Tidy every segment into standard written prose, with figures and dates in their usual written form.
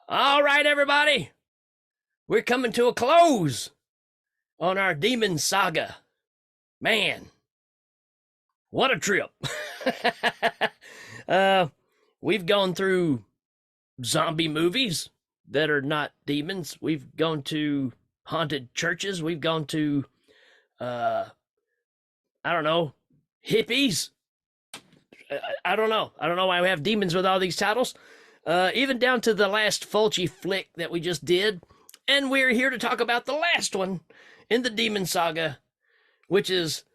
All right, everybody, we're coming to a close on our Demons Saga. Man, what a trip. We've gone through zombie movies that are not demons. We've gone to haunted churches. We've gone to, I don't know, hippies. I don't know. I don't know why we have demons with all these titles. Even down to the last Fulci flick that we just did. And we're here to talk about the last one in the Demon Saga, which is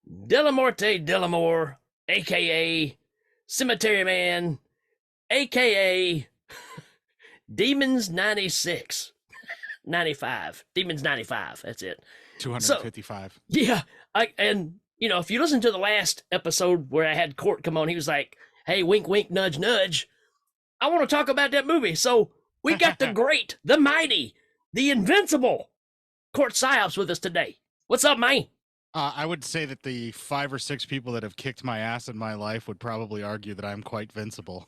Delamorte Delamore, a.k.a. Cemetery Man, a.k.a. Demons 96. 95. Demons 95. That's it. 255. So, yeah. If you listen to the last episode where I had Cort come on, he was like, hey, wink, wink, nudge, nudge. I want to talk about that movie. So we got the great, the mighty, the invincible Cort Psyops with us today. What's up, man? I would say that the 5 or 6 people that have kicked my ass in my life would probably argue that I'm quite vincible.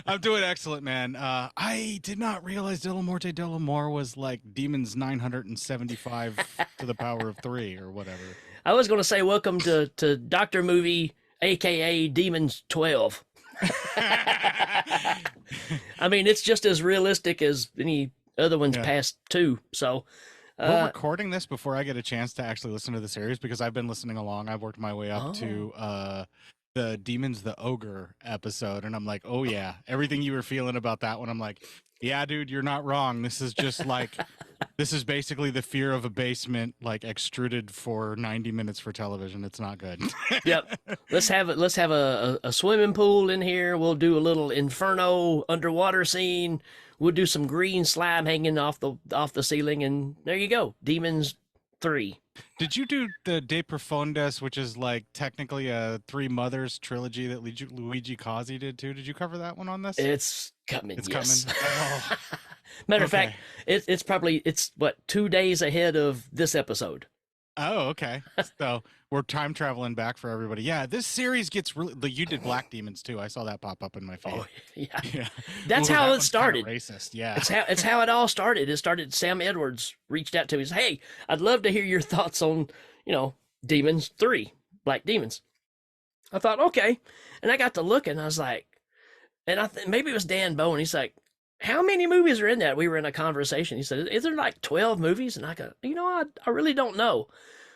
I'm doing excellent, man. I did not realize Delamorte Delamore was like Demons 975 to the power of 3 or whatever. I was going to say welcome to Dr. Movie, a.k.a. Demons 12. I mean, it's just as realistic as any other ones past 2. So we're recording this before I get a chance to actually listen to the series because I've been listening along. I've worked my way up to the Demons the Ogre episode, and I'm like, oh yeah, everything you were feeling about that one, I'm like, yeah, dude, you're not wrong. This is just like this is basically the Fear of a Basement, like extruded for 90 minutes for television. It's not good. Yep. Let's have a swimming pool in here. We'll do a little inferno underwater scene. We'll do some green slime hanging off the ceiling, and there you go. Demons 3. Did you do the De Profundas, which is like technically a 3 Mothers trilogy that Luigi Cozzi did too? Did you cover that one on this? It's coming. It's yes. coming. Oh. Matter of fact, it's probably what 2 days ahead of this episode. Oh, okay. So we're time traveling back for everybody. Yeah, this series gets really. You did Black Demons too. I saw that pop up in my feed. Oh, yeah. Yeah. That's how it started. Racist. Yeah. It's how it all started. It started. Sam Edwards reached out to me and said, "Hey, I'd love to hear your thoughts on, Demons 3, Black Demons." I thought, okay, and I got to look, and I was like, and I maybe it was Dan Bowen. He's like, how many movies are in that? We were in a conversation. He said, is there like 12 movies? And I go, I really don't know.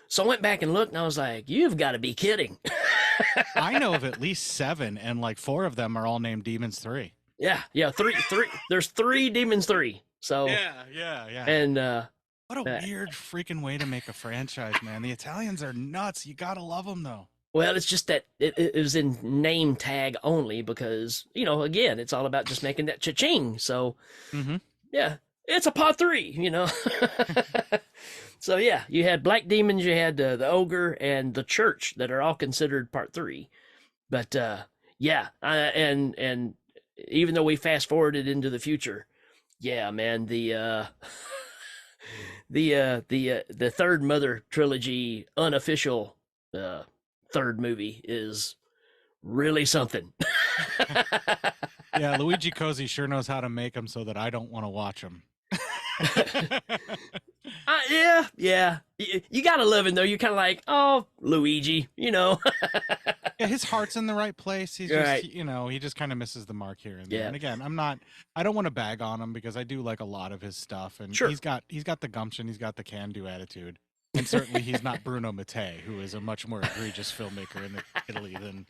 So I went back and looked, and I was like, you've got to be kidding. I know of at least 7, and like 4 of them are all named Demons 3. Yeah, three. There's 3 Demons 3. So yeah. And what a weird freaking way to make a franchise, man. The Italians are nuts. You gotta love them, though. Well, it's just that it was in name tag only because, again, it's all about just making that cha-ching. So, yeah, it's a part 3, So, yeah, you had Black Demons, you had the Ogre, and the Church that are all considered part 3. But, and even though we fast forwarded into the future, yeah, man, the Third Mother trilogy unofficial third movie is really something. Yeah, Luigi Cozzi sure knows how to make them so that I don't want to watch them. Yeah. You gotta love him though. You're kind of like, oh, Luigi, Yeah, his heart's in the right place. He's just, right. He just kind of misses the mark here and there. Yeah. And again, I don't want to bag on him because I do like a lot of his stuff, and Sure. he's got the gumption, he's got the can-do attitude. And certainly he's not Bruno Mattei, who is a much more egregious filmmaker in Italy than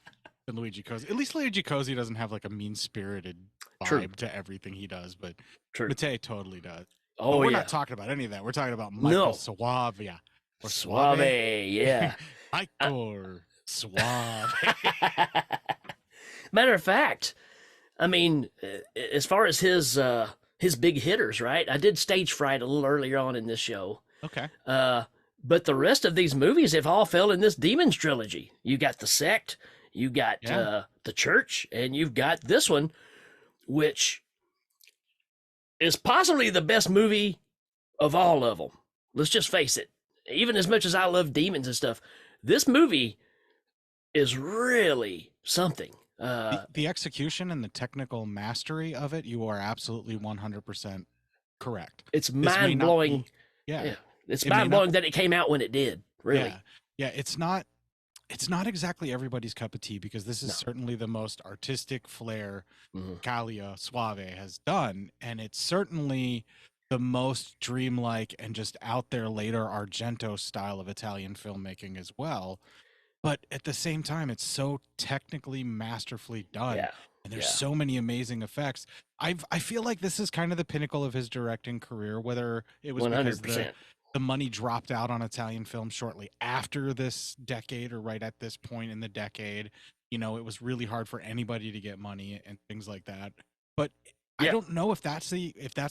Luigi Cozzi. At least Luigi Cozzi doesn't have like a mean-spirited vibe to everything he does, but Mattei totally does. Oh, but we're not talking about any of that. We're talking about Michael Suave. Or Suave, yeah. Michael Suave. Matter of fact, I mean, as far as his big hitters, right? I did Stage Fright a little earlier on in this show. Okay. But the rest of these movies have all fell in this Demons trilogy. You got The Sect, you got The Church, and you've got this one, which is possibly the best movie of all of them. Let's just face it. Even as much as I love demons and stuff, this movie is really something. The execution and the technical mastery of it, you are absolutely 100% correct. It's This may mind not blowing. be- yeah, Yeah, it's it may mind not. blowing that it came out when it did. Really, Yeah, yeah. It's not exactly everybody's cup of tea because this is No. certainly the most artistic flair Mhm. Calia Suave has done, and it's certainly the most dreamlike and just out there later Argento style of Italian filmmaking as well. But at the same time, it's so technically masterfully done, Yeah, and there's yeah, so many amazing effects. I feel like this is kind of the pinnacle of his directing career, whether it was because 100%. the money dropped out on Italian film shortly after this decade or right at this point in the decade. You know, it was really hard for anybody to get money and things like that. But I Yeah. don't know if that's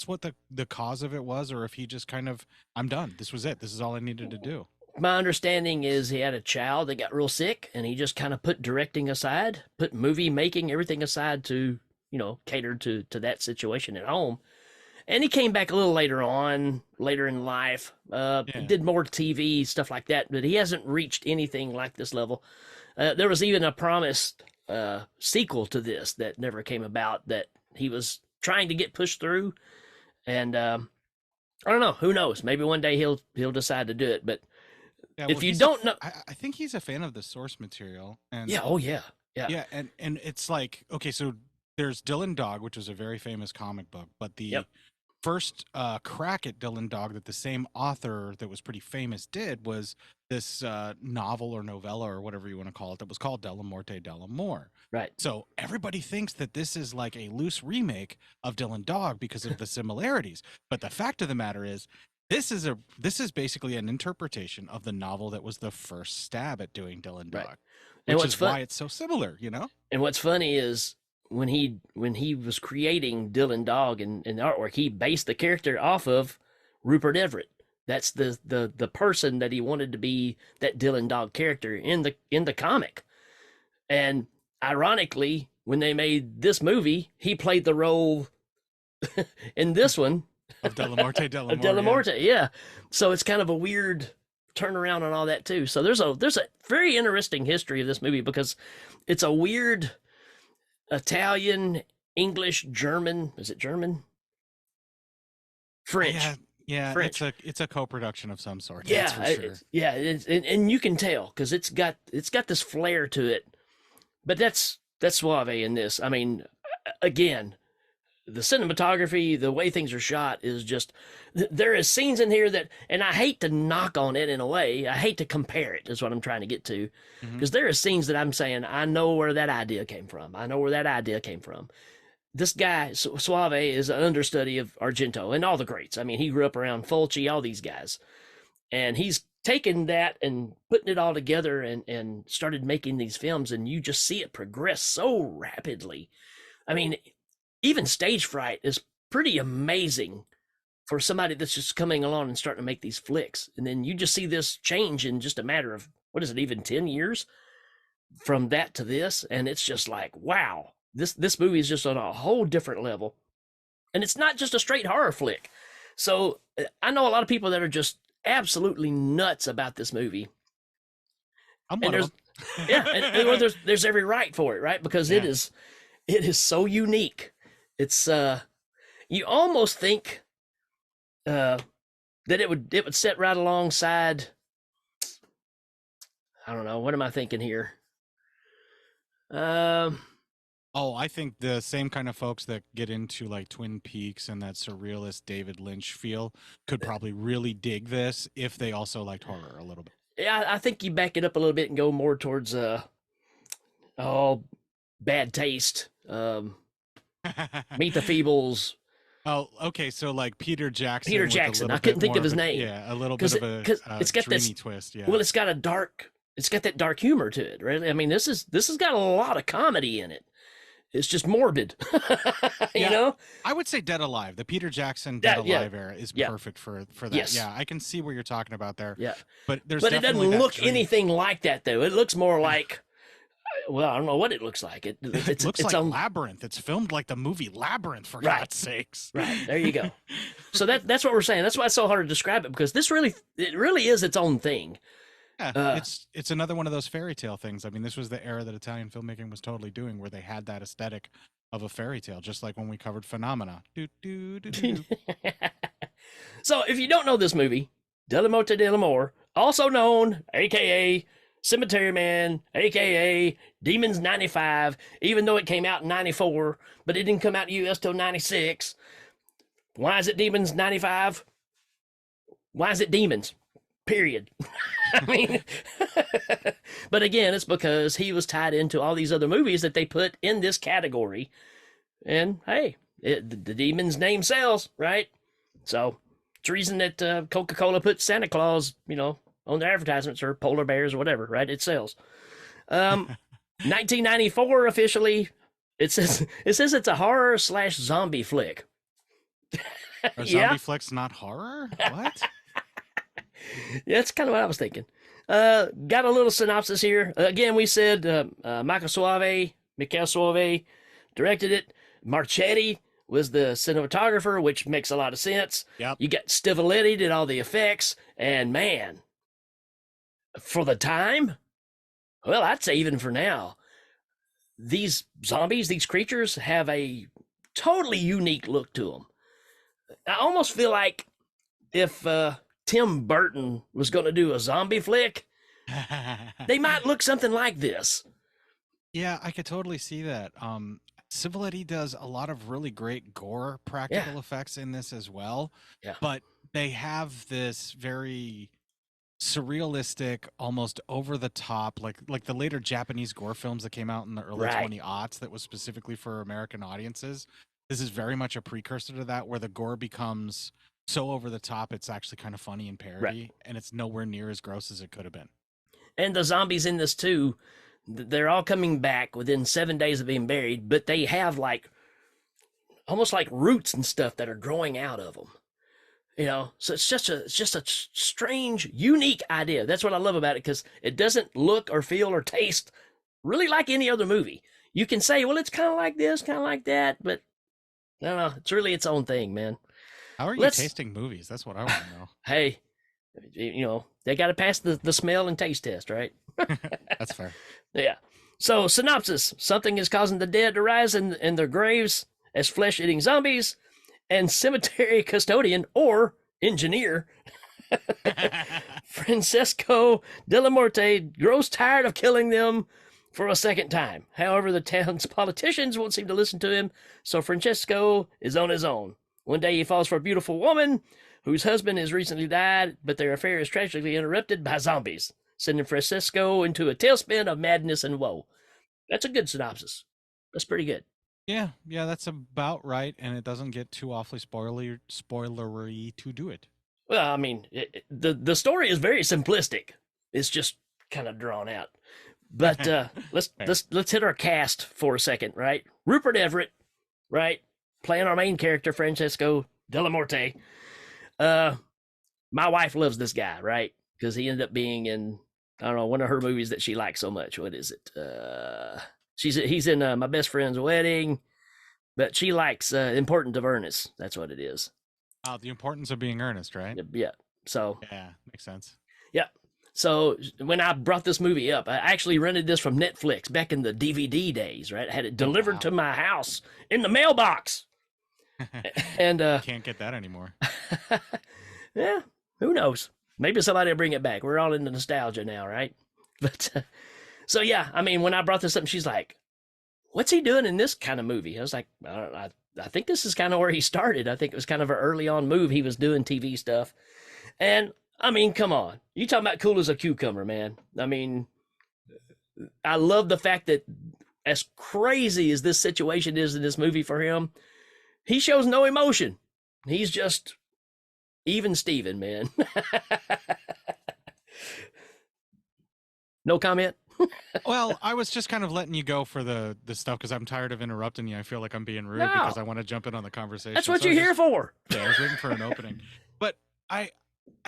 what the cause of it was, or if he just kind of, I'm done. This was it. This is all I needed to do. My understanding is he had a child that got real sick, and he just kind of put directing aside, put movie making, everything aside to, cater to that situation at home. And he came back a little later on, later in life, Yeah. did more TV, stuff like that, but he hasn't reached anything like this level. There was even a promised sequel to this that never came about that he was trying to get pushed through. And I don't know. Who knows? Maybe one day he'll decide to do it. But Yeah, if you don't know, I think he's a fan of the source material, and yeah, oh yeah, yeah, yeah, and it's like, okay, so there's Dylan Dog, which was a very famous comic book, but the Yep. first crack at Dylan Dog that the same author that was pretty famous did was this novel or novella or whatever you want to call it that was called Della Morte Della More. right. So everybody thinks that this is like a loose remake of Dylan Dog because of the similarities, but the fact of the matter is, this is basically an interpretation of the novel that was the first stab at doing Dylan Dog, Right. And which what's is fun- why it's so similar, you know? And what's funny is when he was creating Dylan Dog and the artwork, he based the character off of Rupert Everett. That's the person that he wanted to be, that Dylan Dog character in the comic. And ironically, when they made this movie, he played the role in this one Of Della Morte Della More. of Della yeah. Morte. Yeah. So it's kind of a weird turnaround on all that too. So there's a very interesting history of this movie because it's a weird Italian, English, German. Is it German? French. Yeah, French. it's a co-production of some sort. Yeah, that's for sure. and you can tell because it's got this flair to it. But that's Suave in this. I mean, again, the cinematography, the way things are shot is just, there is scenes in here that, and I hate to knock on it in a way, I hate to compare it, is what I'm trying to get to, because there are scenes that I'm saying, I know where that idea came from. This guy, Suave, is an understudy of Argento and all the greats. I mean, he grew up around Fulci, all these guys. And he's taken that and putting it all together and started making these films, and you just see it progress so rapidly. I mean, even Stage Fright is pretty amazing for somebody that's just coming along and starting to make these flicks. And then you just see this change in just a matter of, what is it, even 10 years from that to this? And it's just like, wow, this movie is just on a whole different level. And it's not just a straight horror flick. So I know a lot of people that are just absolutely nuts about this movie. I'm one of them. Yeah, and there's every right for it, right? Because it is so unique. It's you almost think that it would sit right alongside, I don't know, what am I thinking here? Oh, I think the same kind of folks that get into like Twin Peaks and that surrealist David Lynch feel could probably really dig this if they also liked horror a little bit. Yeah, I think you back it up a little bit and go more towards Bad Taste, Meet the Feebles. Oh, okay. So like Peter Jackson. Peter with a Jackson. little I couldn't bit think of more his a- name. Yeah, a little bit of a it's got dreamy this twist. Yeah. Well, it's got that dark humor to it, right? I mean, this has got a lot of comedy in it. It's just morbid, you Yeah. know. I would say Dead Alive. The Peter Jackson Dead Yeah. Alive era is Yeah. perfect for that. Yes. Yeah, I can see what you're talking about there. Yeah, But there's but it definitely doesn't that look dream- anything like that, though. It looks more like, well, I don't know what it looks like. It It's looks it's like on, Labyrinth. It's filmed like the movie Labyrinth, for Right. God's sakes. right there. You go. So that's what we're saying. That's why it's so hard to describe it, because it really is its own thing. Yeah, Uh, it's another one of those fairy tale things. I mean, this was the era that Italian filmmaking was totally doing, where they had that aesthetic of a fairy tale, just like when we covered Phenomena. Do do do do do. So, if you don't know this movie, Delamotte Delamore, also known, aka Cemetery Man, aka Demons 95, even though it came out in 94, but it didn't come out in the US till 96. Why is it Demons 95? Why is it Demons? Period. I mean, but again, it's because he was tied into all these other movies that they put in this category. And hey, the Demon's name sells, right? So it's the reason that Coca-Cola puts Santa Claus, on their advertisements, or polar bears or whatever, right? It sells. 1994 officially, it says it's a horror / zombie flick. Are zombie flicks not horror? What? Yeah, that's kind of what I was thinking. Got a little synopsis here. Again, we said Michael Suave directed it. Marchetti was the cinematographer, which makes a lot of sense. Yep. You got Stivoletti did all the effects, and man, for the time, well, I'd say even for now, these zombies, these creatures have a totally unique look to them. I almost feel like if Tim Burton was going to do a zombie flick, they might look something like this. Yeah, I could totally see that. Civiletti does a lot of really great gore practical effects in this as well. Yeah. But they have this very surrealistic, almost over the top, like the later Japanese gore films that came out in the early 2000s that was specifically for American audiences. This is very much a precursor to that, where the gore becomes so over the top it's actually kind of funny and parody, and it's nowhere near as gross as it could have been. And the zombies in this too, they're all coming back within 7 days of being buried, but they have almost like roots and stuff that are growing out of them. So it's just a strange, unique idea. That's what I love about it, because it doesn't look or feel or taste really like any other movie. You can say, well, it's kind of like this, kind of like that, but I don't know. It's really its own thing, man. How are you tasting movies? That's what I want to know. Hey, they got to pass the smell and taste test, right? That's fair. Yeah. So, synopsis. Something is causing the dead to rise in their graves as flesh-eating zombies, and cemetery custodian or engineer Francesco Delamorte grows tired of killing them for a second time. However, the town's politicians won't seem to listen to him, so Francesco is on his own. One day he falls for a beautiful woman whose husband has recently died, but their affair is tragically interrupted by zombies, sending Francesco into a tailspin of madness and woe. That's a good synopsis. That's pretty good. Yeah, that's about right, and it doesn't get too awfully spoilery to do it. Well, I mean, the story is very simplistic. It's just kind of drawn out. But let's hit our cast for a second, right? Rupert Everett, right, playing our main character Francesco Delamorte. My wife loves this guy, right? Because he ended up being in, I don't know, one of her movies that she likes so much. What is it? He's in My Best Friend's Wedding, but she likes Important of Ernest. That's what it is. Oh, The Importance of Being Earnest, right? Yeah. So yeah, makes sense. Yeah. So when I brought this movie up, I actually rented this from Netflix back in the DVD days, right? I had it delivered to my house in the mailbox. And can't get that anymore. Yeah, who knows? Maybe somebody will bring it back. We're all into nostalgia now, right? But so yeah, I mean, when I brought this up, she's like, "What's he doing in this kind of movie?" I was like, I think this is kind of where he started. I think it was kind of an early on move. He was doing TV stuff. And I mean, come on. You talking about cool as a cucumber, man. I mean, I love the fact that as crazy as this situation is in this movie for him, he shows no emotion. He's just even Steven, man. No comment? Well, I was just kind of letting you go for the stuff because I'm tired of interrupting you. I feel like I'm being rude because I want to jump in on the conversation. That's what you're here for. Yeah, I was waiting for an opening. But I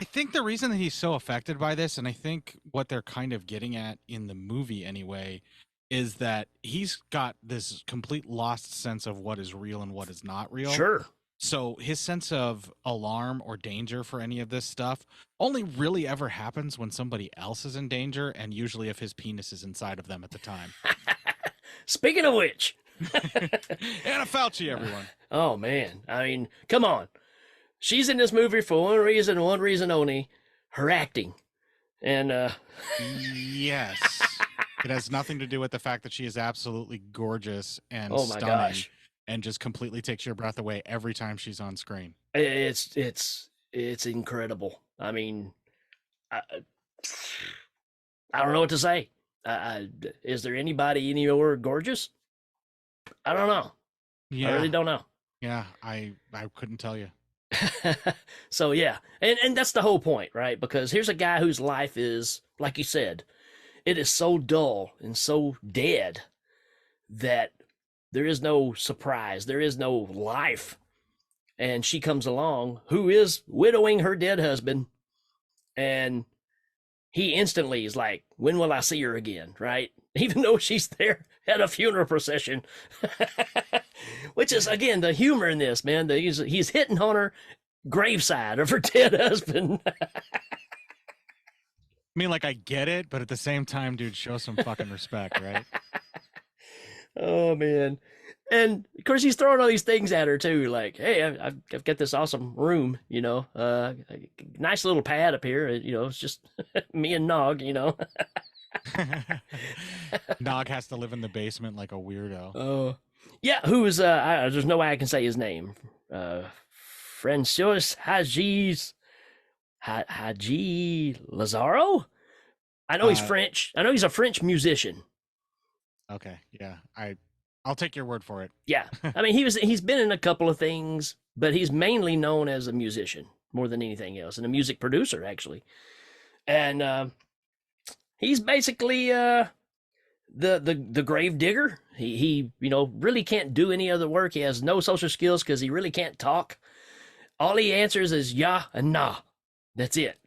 think the reason that he's so affected by this, and I think what they're kind of getting at in the movie anyway, is that he's got this complete lost sense of what is real and what is not real. Sure. So his sense of alarm or danger for any of this stuff only really ever happens when somebody else is in danger, and usually if his penis is inside of them at the time. Speaking of which, Anna Fauci, everyone. oh man, I mean, come on. She's in this movie for one reason only, her acting. And Yes. It has nothing to do with the fact that she is absolutely gorgeous and oh my stunning gosh, and just completely takes your breath away every time she's on screen. it's incredible. I mean, I, I don't know what to say. Is there anybody any more gorgeous? I don't know. Yeah. I really don't know. Yeah, I couldn't tell you. So yeah, and that's the whole point, right? Because here's a guy whose life is, like you said, it is so dull and so dead that there is no surprise, there is no life. And she comes along, who is widowing her dead husband, and he instantly is like, when will I see her again, right? Even though she's there at a funeral procession. Which is, again, the humor in this, man. He's hitting on her graveside of her dead husband. I mean, like, I get it, but at the same time, dude, show some fucking respect, right? Oh, man. And, of course, he's throwing all these things at her, too. Like, hey, I've got this awesome room, you know. Nice little pad up here. You know, it's just me and Nog, you know. Nog has to live in the basement like a weirdo. Oh. Yeah, who is, there's no way I can say his name. Francois Haji Lazaro? I know he's French. I know he's a French musician. Okay, yeah. I'll take your word for it. Yeah. I mean, he's been in a couple of things, but he's mainly known as a musician more than anything else, and a music producer, actually. And he's basically the grave digger. He you know, really can't do any other work. He has no social skills because he really can't talk. All he answers is yeah and nah. That's it.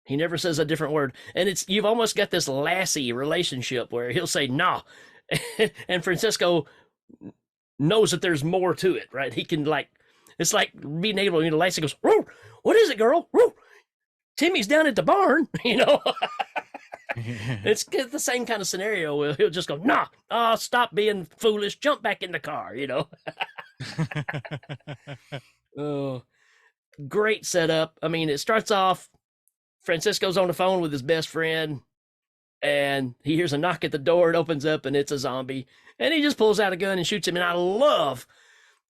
He never says a different word. And you've almost got this Lassie relationship where he'll say nah. And Francisco knows that there's more to it, right? He can, like, it's like being able to, you know, Lassie goes, "Whoa, what is it, girl? Whoa, Timmy's down at the barn," you know? It's the same kind of scenario where he'll just go, "Nah, stop being foolish, jump back in the car," you know? Oh, great setup. I mean, it starts off, Francisco's on the phone with his best friend, and he hears a knock at the door. It opens up, and it's a zombie. And he just pulls out a gun and shoots him. And I love,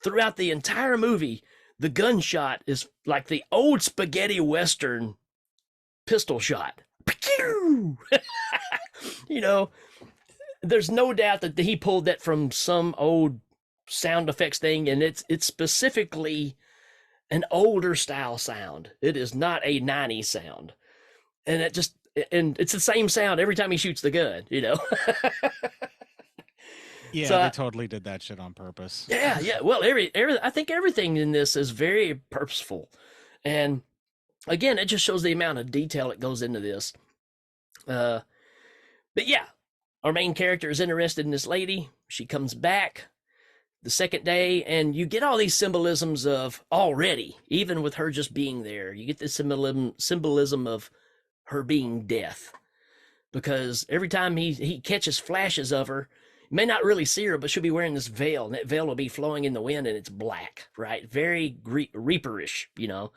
throughout the entire movie, the gunshot is like the old spaghetti Western pistol shot. You know, there's no doubt that he pulled that from some old sound effects thing, and it's specifically an older style sound. It is not a 90s sound. And it's the same sound every time he shoots the gun, you know? Yeah, so, they totally did that shit on purpose. Yeah. Well, I think everything in this is very purposeful. And again, it just shows the amount of detail that goes into this. But yeah, our main character is interested in this lady. She comes back the second day, and you get all these symbolisms of already, even with her just being there, you get this symbolism of her being death, because every time he catches flashes of her, you may not really see her, but she'll be wearing this veil, and that veil will be flowing in the wind, and it's black, right? Very reaperish, you know?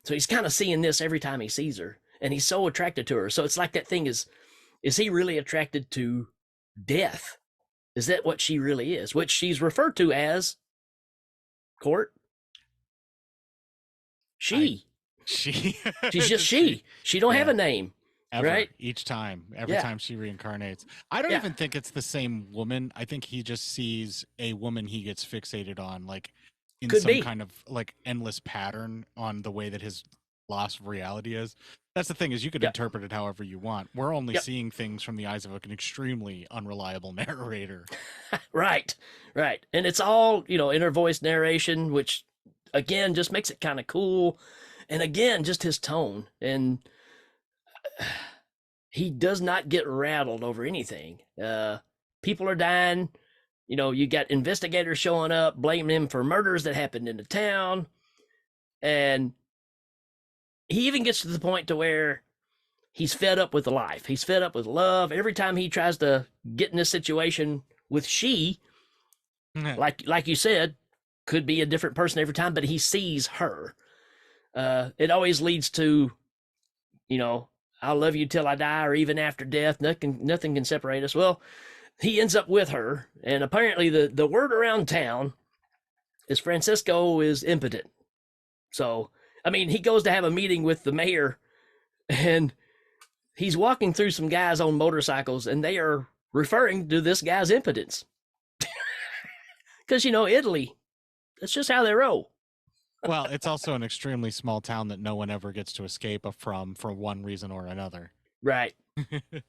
So he's kind of seeing this every time he sees her, and he's so attracted to her. So it's like that thing is he really attracted to death? Is that what she really is? Which she's referred to as Cort? She's just she. She don't have a name. Ever, right? Each time. Every time she reincarnates. I don't even think it's the same woman. I think he just sees a woman he gets fixated on, like in some kind of like endless pattern on the way that his loss of reality is. That's the thing, is you could interpret it however you want. We're only seeing things from the eyes of an extremely unreliable narrator. Right. And it's all, you know, inner voice narration, which again just makes it kind of cool. And again, just his tone, and he does not get rattled over anything. People are dying. You know, you got investigators showing up, blaming him for murders that happened in the town. And he even gets to the point to where he's fed up with life. He's fed up with love. Every time he tries to get in this situation with she, like you said, could be a different person every time, but he sees her. It always leads to, I'll love you till I die, or even after death. Nothing can separate us. Well, he ends up with her, and apparently the word around town is Francisco is impotent. So, I mean, he goes to have a meeting with the mayor, and he's walking through some guys on motorcycles, and they are referring to this guy's impotence. Because, Italy, that's just how they roll. Well, it's also an extremely small town that no one ever gets to escape from for one reason or another. Right.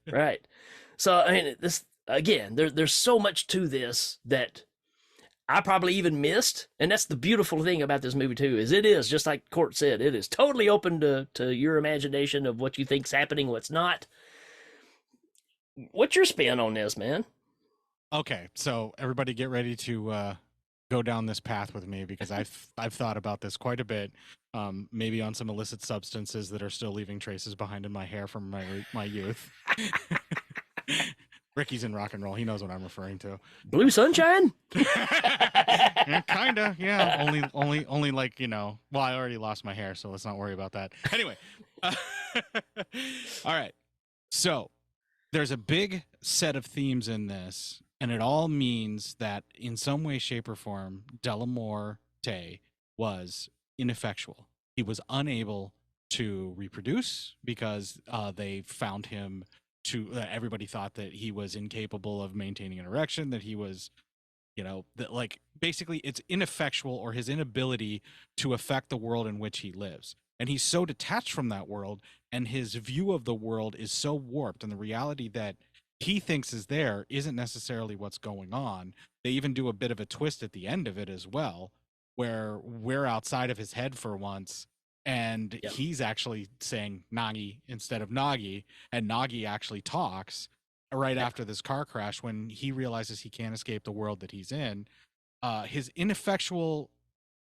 Right. So, I mean, this, again, there's so much to this that I probably even missed. And that's the beautiful thing about this movie, too, is it is, just like Cort said, it is totally open to your imagination of what you think's happening, what's not. What's your spin on this, man? Okay, so everybody get ready to go down this path with me, because I've thought about this quite a bit. Maybe on some illicit substances that are still leaving traces behind in my hair from my youth. Ricky's in rock and roll. He knows what I'm referring to. Blue Sunshine? Yeah, kinda. Yeah. Only like, well, I already lost my hair, so let's not worry about that. Anyway. All right. So there's a big set of themes in this, and it all means that in some way, shape, or form, Delamorte was ineffectual. He was unable to reproduce because they found him everybody thought that he was incapable of maintaining an erection, that he was, that, like, basically it's ineffectual, or his inability to affect the world in which he lives. And he's so detached from that world, and his view of the world is so warped, and the reality that he thinks is there isn't necessarily what's going on. They even do a bit of a twist at the end of it as well, where we're outside of his head for once, and he's actually saying Nagi instead of Nagi, and Nagi actually talks right after this car crash when he realizes he can't escape the world that he's in. His ineffectual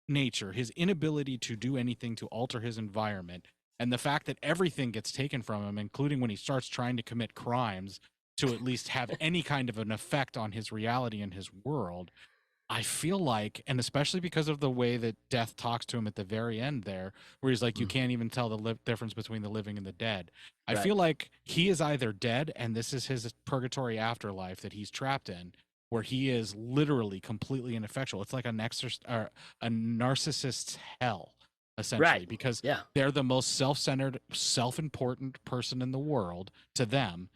nature, his inability to do anything to alter his environment, and the fact that everything gets taken from him, including when he starts trying to commit crimes to at least have any kind of an effect on his reality and his world. I feel like, and especially because of the way that Death talks to him at the very end there, where he's like, you can't even tell the difference between the living and the dead. I feel like he is either dead, and this is his purgatory afterlife that he's trapped in, where he is literally completely ineffectual. It's like a narcissist's hell, essentially, because they're the most self-centered, self-important person in the world to them.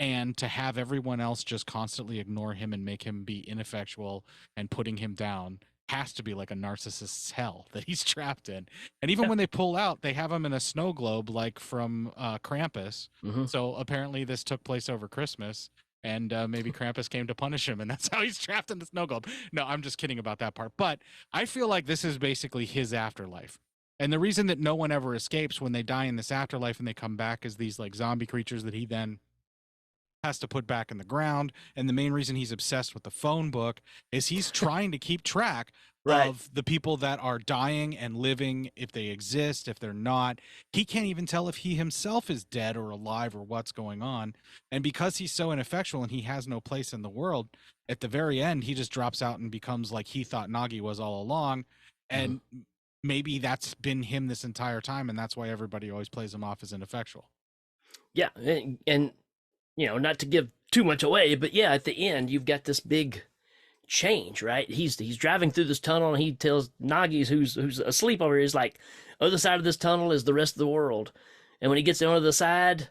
And to have everyone else just constantly ignore him and make him be ineffectual and putting him down has to be like a narcissist's hell that he's trapped in. And even when they pull out, they have him in a snow globe like from Krampus. So apparently this took place over Christmas, and maybe Krampus came to punish him, and that's how he's trapped in the snow globe. No, I'm just kidding about that part. But I feel like this is basically his afterlife. And the reason that no one ever escapes when they die in this afterlife and they come back as these like zombie creatures that he then has to put back in the ground. And the main reason he's obsessed with the phone book is he's trying to keep track of the people that are dying and living, if they exist, if they're not. He can't even tell if he himself is dead or alive or what's going on. And because he's so ineffectual and he has no place in the world, at the very end, he just drops out and becomes like he thought Nagi was all along. And maybe that's been him this entire time, and that's why everybody always plays him off as ineffectual. Yeah, and not to give too much away, but at the end, you've got this big change, right? He's driving through this tunnel, and he tells Nagi, who's asleep over here, he's like, other side of this tunnel is the rest of the world. And when he gets on the other side,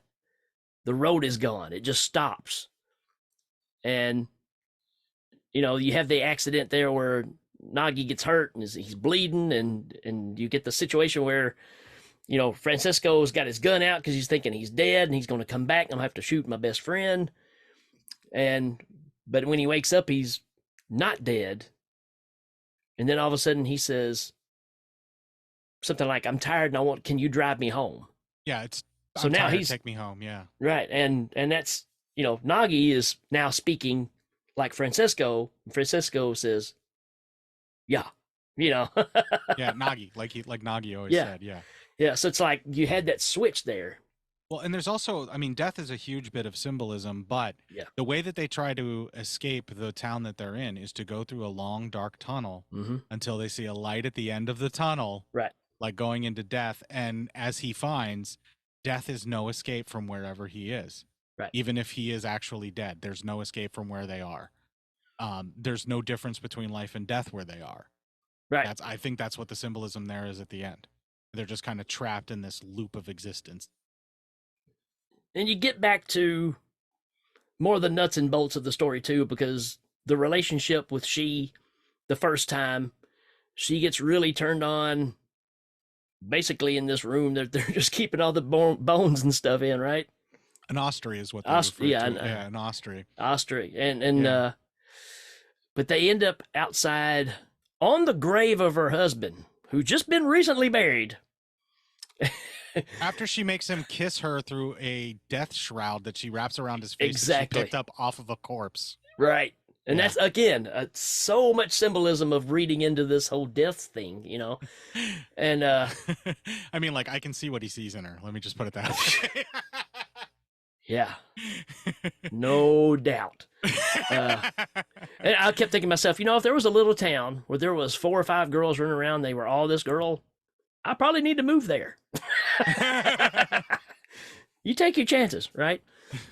the road is gone. It just stops. And, you have the accident there where Nagi gets hurt, and he's bleeding, and you get the situation where Francisco's got his gun out because he's thinking he's dead and he's going to come back and I'm going to have to shoot my best friend. But when he wakes up, he's not dead. And then all of a sudden he says something like, I'm tired and can you drive me home? Yeah. So now he's take me home. Yeah. Right. And that's, Nagi is now speaking like Francisco. Francisco says, yeah, you know. Yeah, Nagi, like Nagi always Yeah. said. Yeah. Yeah, so it's like you had that switch there. Well, and there's also, I mean, death is a huge bit of symbolism, but Yeah. the way that they try to escape the town that they're in is to go through a long, dark tunnel Mm-hmm. until they see a light at the end of the tunnel, Right. like going into death. And as he finds, death is no escape from wherever he is. Right. Even if he is actually dead, there's no escape from where they are. There's no difference between life and death where they are. Right. I think that's what the symbolism there is at the end. They're just kind of trapped in this loop of existence. And you get back to more the nuts and bolts of the story too, because the relationship with she, the first time, she gets really turned on basically in this room that they're just keeping all the bones and stuff in, right? An osprey is what they refer to. An osprey. Osprey. And but they end up outside on the grave of her husband, who just been recently buried. After she makes him kiss her through a death shroud that she wraps around his face Exactly. that she picked up off of a corpse. Right. And that's, again, so much symbolism of reading into this whole death thing, you know? And, I mean, like, I can see what he sees in her. Let me just put it that way. Yeah. No doubt. And I kept thinking to myself, you know, if there was a little town where there was 4 or 5 girls running around, they were all this girl, I probably need to move there. You take your chances, right?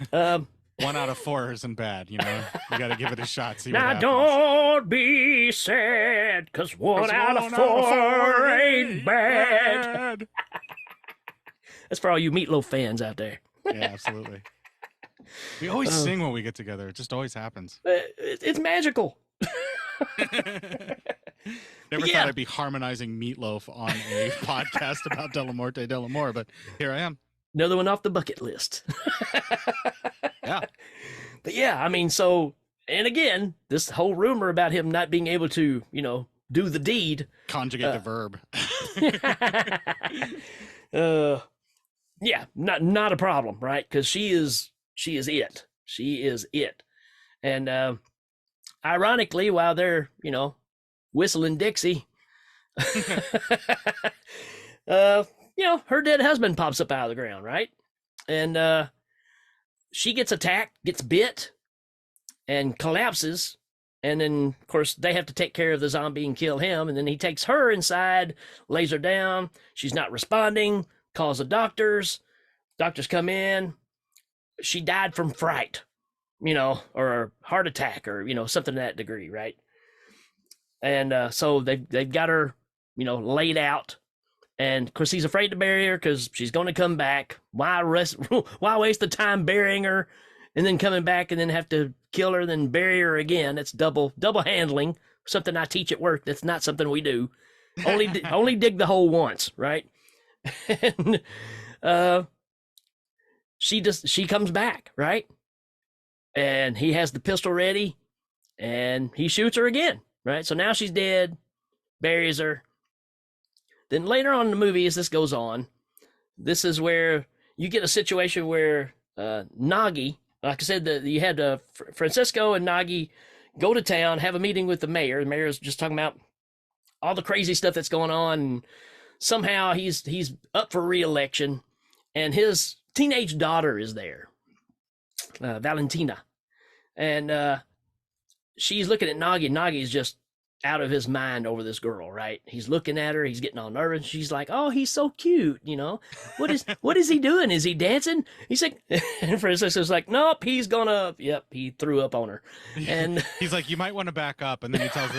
1 out of 4 isn't bad, you know. You got to give it a shot. See what now happens. don't be sad, because 1 out of 4 ain't bad. That's for all you Meatloaf fans out there. Yeah, absolutely. We always sing when we get together. It just always happens. It's magical. Never thought I'd be harmonizing Meatloaf on a podcast about De La Morte de la More, but here I am. Another one off the bucket list. Yeah. But yeah, I mean, so, and again, this whole rumor about him not being able to, you know, do the deed. Conjugate the verb. Yeah, not a problem, right? Because she is it. She is it. And ironically, while they're, you know, whistling Dixie, you know, her dead husband pops up out of the ground, right? And she gets attacked, gets bit, and collapses. And then, of course, they have to take care of the zombie and kill him. And then he takes her inside, lays her down. She's not responding, calls the doctors. Doctors come in. She died from fright, you know, or heart attack, or, you know, something to that degree, right? And so they've got her, you know, laid out. And of course, he's afraid to bury her because she's going to come back. Why waste the time burying her and then coming back and then have to kill her, then bury her again? That's double handling. Something I teach at work. That's not something we do. Only dig the hole once, right? And she comes back, right? And he has the pistol ready, and he shoots her again, right? So now she's dead, buries her. Then later on in the movie, as this goes on, this is where you get a situation where Nagi, like I said, you had Francisco and Nagi go to town, have a meeting with the mayor. The mayor is just talking about all the crazy stuff that's going on, and somehow he's up for re-election, and his teenage daughter is there, Valentina, and she's looking at Nagi. Nagi's just out of his mind over this girl, right? He's looking at her, he's getting all nervous. She's like, "Oh, he's so cute, you know. What is he doing? Is he dancing?" He's like, and Francisco's like, "Nope, he's gonna." Yep, he threw up on her, and he's like, "You might want to back up." And then he tells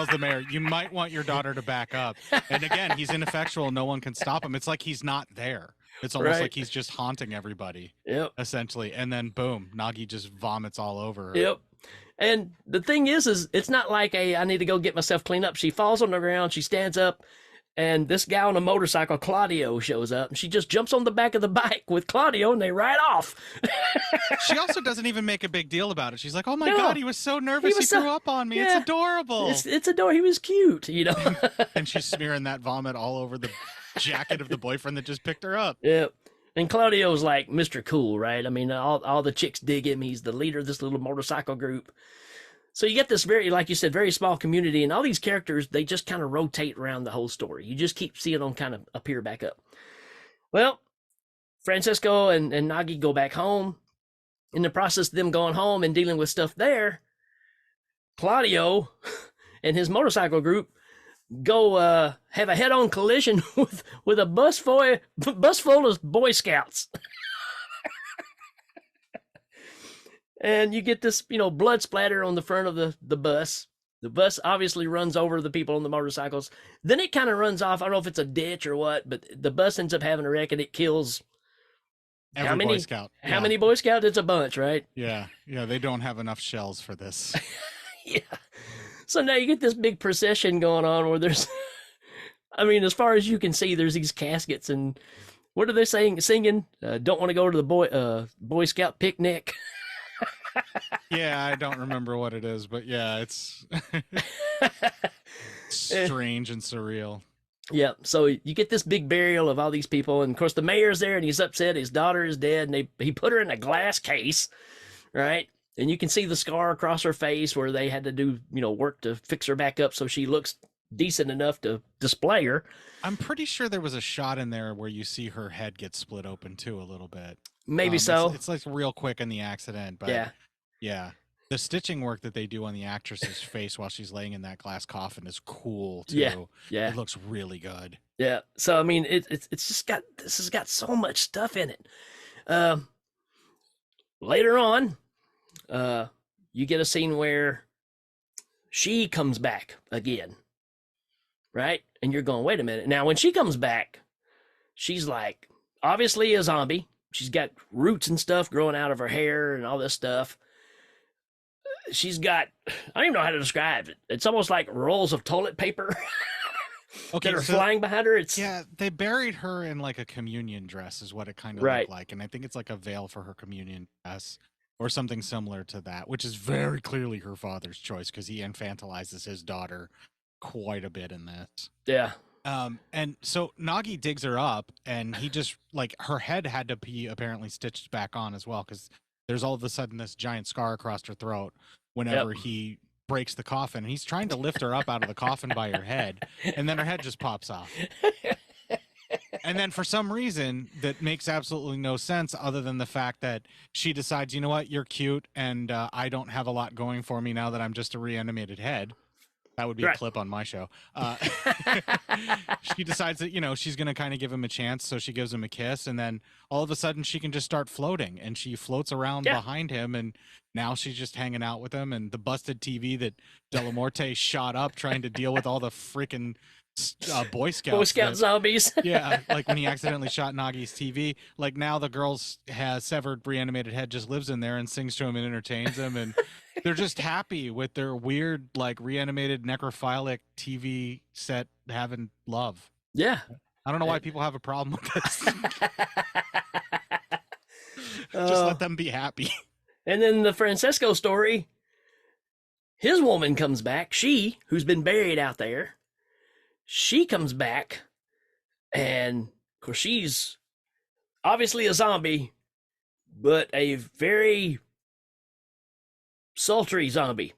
the mayor, "You might want your daughter to back up." And again, he's ineffectual. No one can stop him. It's like he's not there. It's almost like he's just haunting everybody. Yep. Essentially, and then boom, Nagi just vomits all over her. Yep. And the thing is it's not like I need to go get myself cleaned up. She falls on the ground, she stands up, and this guy on a motorcycle, Claudio, shows up, and she just jumps on the back of the bike with Claudio, and they ride off. She also doesn't even make a big deal about it. She's like, "Oh my God, he was so nervous. He threw up on me. Yeah, it's adorable. It's adorable. He was cute, you know." And she's smearing that vomit all over the jacket of the boyfriend that just picked her up. Yep. And Claudio's like Mr. Cool, right? I mean, all the chicks dig him. He's the leader of this little motorcycle group. So you get this very, like you said, very small community, and all these characters, they just kind of rotate around the whole story. You just keep seeing them kind of appear back up. Well, Francisco and Nagi go back home. In the process of them going home and dealing with stuff there, Claudio and his motorcycle group go have a head-on collision with a bus full of Boy Scouts. And you get this, blood splatter on the front of the bus. The bus obviously runs over the people on the motorcycles. Then it kind of runs off. I don't know if it's a ditch or what, but the bus ends up having a wreck and it kills Every Boy Scout. How many Boy Scouts? It's a bunch, right? Yeah. They don't have enough shells for this. Yeah. So now you get this big procession going on where there's, I mean, as far as you can see, there's these caskets and what are they singing? Don't want to go to the Boy Scout picnic. Yeah, I don't remember what it is, but yeah, it's strange and surreal. Yeah, so you get this big burial of all these people, and of course the mayor's there, and he's upset. His daughter is dead, and he put her in a glass case, right? And you can see the scar across her face where they had to do work to fix her back up so she looks decent enough to display her. I'm pretty sure there was a shot in there where you see her head get split open too a little bit. Maybe so. It's like real quick in the accident, but yeah. The stitching work that they do on the actress's face while she's laying in that glass coffin is cool too. Yeah. It looks really good. Yeah. So I mean, it's just this has got so much stuff in it. Later on, you get a scene where she comes back again, right? And you're going, wait a minute. Now, when she comes back, she's like obviously a zombie. She's got roots and stuff growing out of her hair and all this stuff. She's got, I don't even know how to describe it. It's almost like rolls of toilet paper that are flying behind her. They buried her in like a communion dress is what it kind of looked like. And I think it's like a veil for her communion dress or something similar to that, which is very clearly her father's choice because he infantilizes his daughter quite a bit in this. Yeah. And so Nagi digs her up and he just like her head had to be apparently stitched back on as well because there's all of a sudden this giant scar across her throat whenever he breaks the coffin. And he's trying to lift her up out of the coffin by her head, and then her head just pops off. And then for some reason that makes absolutely no sense other than the fact that she decides, you know what, you're cute, and I don't have a lot going for me now that I'm just a reanimated head. That would be a clip on my show. She decides that, she's going to kind of give him a chance. So she gives him a kiss. And then all of a sudden she can just start floating. And she floats around behind him. And now she's just hanging out with him. And the busted TV that Delamorte shot up trying to deal with all the freaking Boy Scouts. Boy Scout zombies. Yeah, like when he accidentally shot Nagi's TV. Like now the girl's severed reanimated head just lives in there and sings to him and entertains him. And they're just happy with their weird, like reanimated necrophilic TV set having love. Yeah. I don't know why people have a problem with this. Just let them be happy. And then the Francesco story, his woman comes back. She, who's been buried out there, she comes back, and of course she's obviously a zombie, but a very sultry zombie.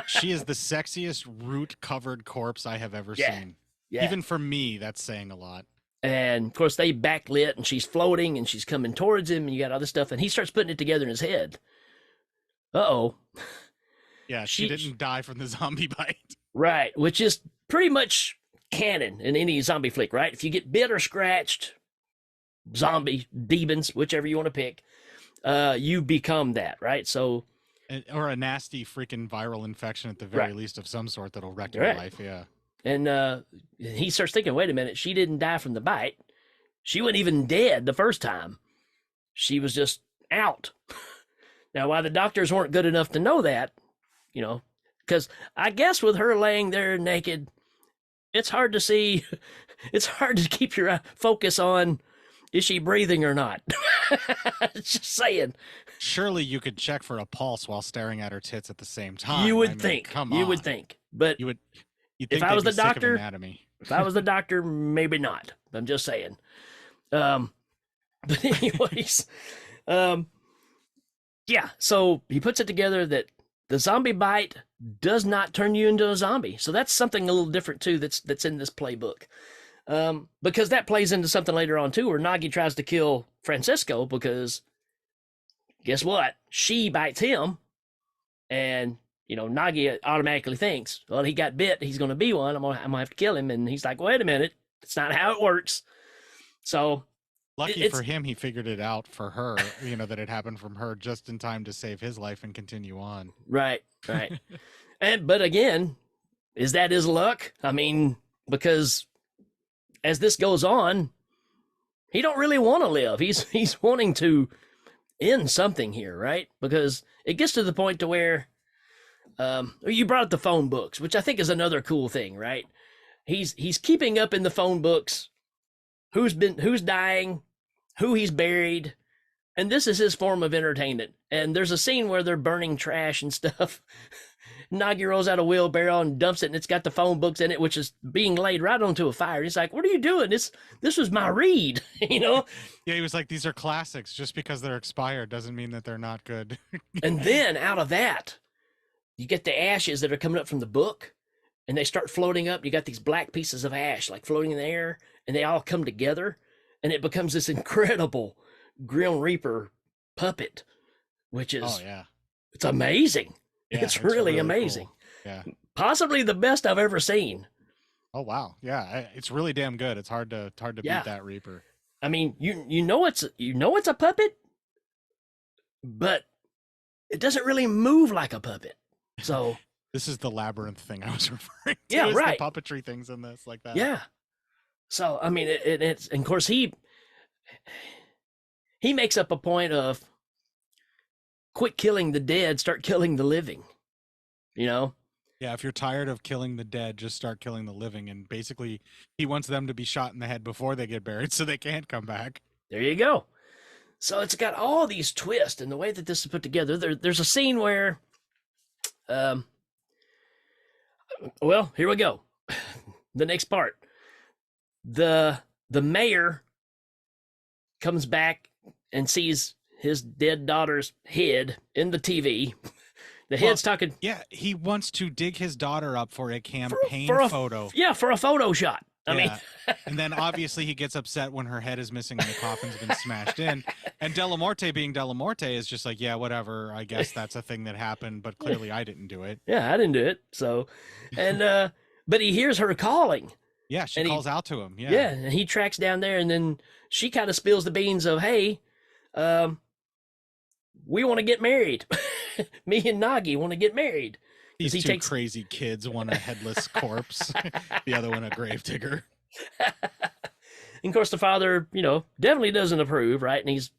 She is the sexiest root-covered corpse I have ever seen. Yeah. Even for me, that's saying a lot. And of course they backlit, and she's floating, and she's coming towards him, and you got other stuff, and he starts putting it together in his head. Uh-oh. Yeah, she didn't die from the zombie bite. Right, which is pretty much canon in any zombie flick, right? If you get bit or scratched, zombie, demons, whichever you want to pick, you become that, right? So, or a nasty freaking viral infection at the very least of some sort that'll wreck your life, yeah. And he starts thinking, wait a minute, she didn't die from the bite. She wasn't even dead the first time. She was just out. Now, why the doctors weren't good enough to know that, because I guess with her laying there naked, it's hard to see. It's hard to keep your focus on, is she breathing or not? Just saying. Surely you could check for a pulse while staring at her tits at the same time. You would think. Come on. You would think. But you'd think if I was the doctor, anatomy. If I was the doctor, maybe not. I'm just saying. But anyways, yeah. So he puts it together that the zombie bite does not turn you into a zombie. So that's something a little different too. That's in this playbook, because that plays into something later on too, where Nagi tries to kill Francisco because guess what? She bites him, and Nagi automatically thinks, well, he got bit. He's going to be one. I'm gonna have to kill him. And he's like, wait a minute, that's not how it works. So. Lucky for him, he figured it out for her, that it happened from her just in time to save his life and continue on. Right. But again, is that his luck? I mean, because as this goes on, he don't really want to live. He's wanting to end something here, right? Because it gets to the point to where you brought up the phone books, which I think is another cool thing, right? He's keeping up in the phone books who's dying, who he's buried, and this is his form of entertainment. And there's a scene where they're burning trash and stuff. Nagi rolls out a wheelbarrow and dumps it, and it's got the phone books in it, which is being laid right onto a fire. He's like, what are you doing? This was my read, Yeah, he was like, these are classics. Just because they're expired doesn't mean that they're not good. And then out of that, you get the ashes that are coming up from the book, and they start floating up. You got these black pieces of ash like floating in the air, and they all come together, and it becomes this incredible Grim Reaper puppet, which is it's amazing. Yeah, it's really amazing. Cool. Yeah, possibly the best I've ever seen. Oh wow, yeah, it's really damn good. It's hard to beat that Reaper. I mean, it's a puppet, but it doesn't really move like a puppet. So this is the labyrinth thing I was referring to. Yeah, right. The puppetry things in this, like that. Yeah. So I mean, it's, and of course he makes up a point of quit killing the dead, start killing the living. Yeah, if you're tired of killing the dead, just start killing the living. And basically, he wants them to be shot in the head before they get buried, so they can't come back. There you go. So it's got all these twists, and the way that this is put together. There's a scene where, well, here we go. The next part. The mayor comes back and sees his dead daughter's head in the TV. The head's talking. Yeah, he wants to dig his daughter up for a campaign photo. Yeah, for a photo shot. I mean, and then obviously he gets upset when her head is missing and the coffin's been smashed in. And Delamorte, being Delamorte, is just like, yeah, whatever. I guess that's a thing that happened, but clearly I didn't do it. Yeah, I didn't do it. So, and but he hears her calling. Yeah, she calls out to him. Yeah. Yeah, and he tracks down there, and then she kind of spills the beans of, hey, we want to get married. Me and Nagi want to get married. These two crazy kids, one a headless corpse, the other one a gravedigger. And of course, the father, definitely doesn't approve, right? And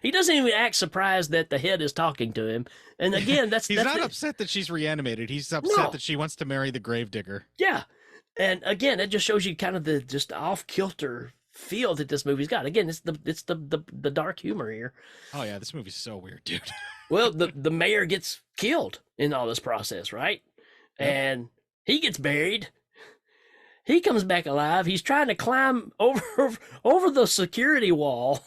he doesn't even act surprised that the head is talking to him. And again, he's not upset that she's reanimated. He's upset that she wants to marry the gravedigger. Yeah. And again, it just shows you kind of the just off-kilter feel that this movie's got. Again, it's the dark humor here. Oh yeah, this movie's so weird, dude. Well, the mayor gets killed in all this process, right? Yep. And he gets buried. He comes back alive. He's trying to climb over the security wall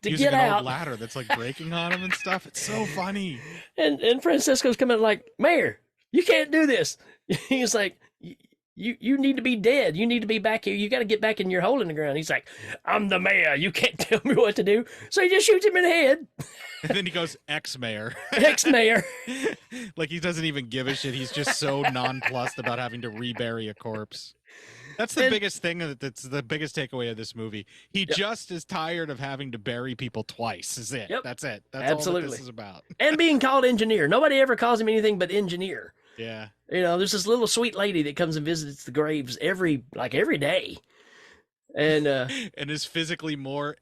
to using get an out. Old ladder that's like breaking on him and stuff. It's so funny. And Francisco's coming like, Mayor, you can't do this. He's like, You need to be dead. You need to be back here. You got to get back in your hole in the ground. He's like, I'm the mayor. You can't tell me what to do. So he just shoots him in the head. And then he goes, ex-mayor. Ex-mayor. Like he doesn't even give a shit. He's just so nonplussed about having to rebury a corpse. That's the biggest thing. That's the biggest takeaway of this movie. He just is tired of having to bury people twice. Is it? Yep. That's it. That's all that this is about. And being called engineer. Nobody ever calls him anything but engineer. Yeah. There's this little sweet lady that comes and visits the graves every day. And is physically more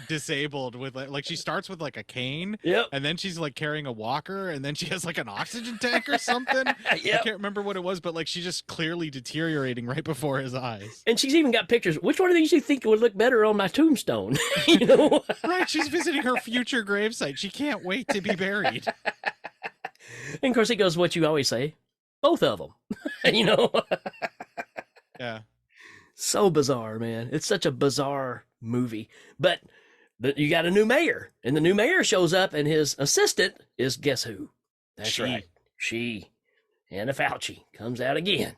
disabled with like she starts with like a cane. Yep. And then she's like carrying a walker, and then she has like an oxygen tank or something. Yep. I can't remember what it was, but like she's just clearly deteriorating right before his eyes. And she's even got pictures. Which one of these you think would look better on my tombstone? Right, she's visiting her future gravesite. She can't wait to be buried. And of course he goes, what you always say, both of them. Yeah. So bizarre, man. It's such a bizarre movie. But you got a new mayor, and the new mayor shows up, and his assistant is, guess who? That's right. she, Anna Fauci, comes out again.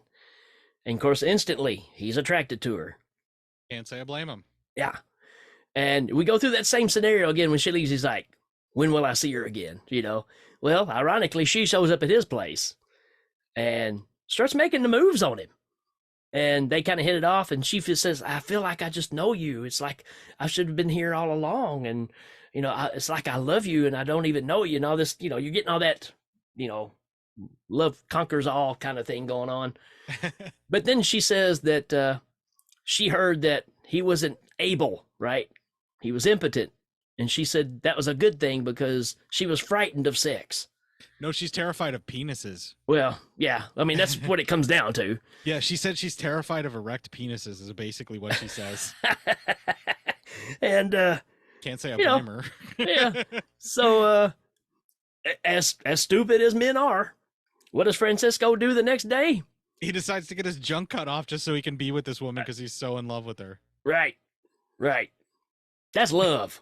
And of course, instantly, he's attracted to her. Can't say I blame him. Yeah. And we go through that same scenario again when she leaves. He's like, when will I see her again? You know? Well, ironically, she shows up at his place and starts making the moves on him. And they kind of hit it off. And she says, I feel like I just know you. It's like I should have been here all along. And, you know, it's like I love you and I don't even know you. And all this, you know, you're getting all that, you know, love conquers all kind of thing going on. But then she says that she heard that he wasn't able, right? He was impotent. And she said that was a good thing because she was frightened of sex. No, she's terrified of penises. Well, yeah. I mean, that's what it comes down to. Yeah, she said she's terrified of erect penises is basically what she says. And can't say I blame her. Yeah. So as stupid as men are, what does Francisco do the next day? He decides to get his junk cut off just so he can be with this woman because he's so in love with her. Right. That's love.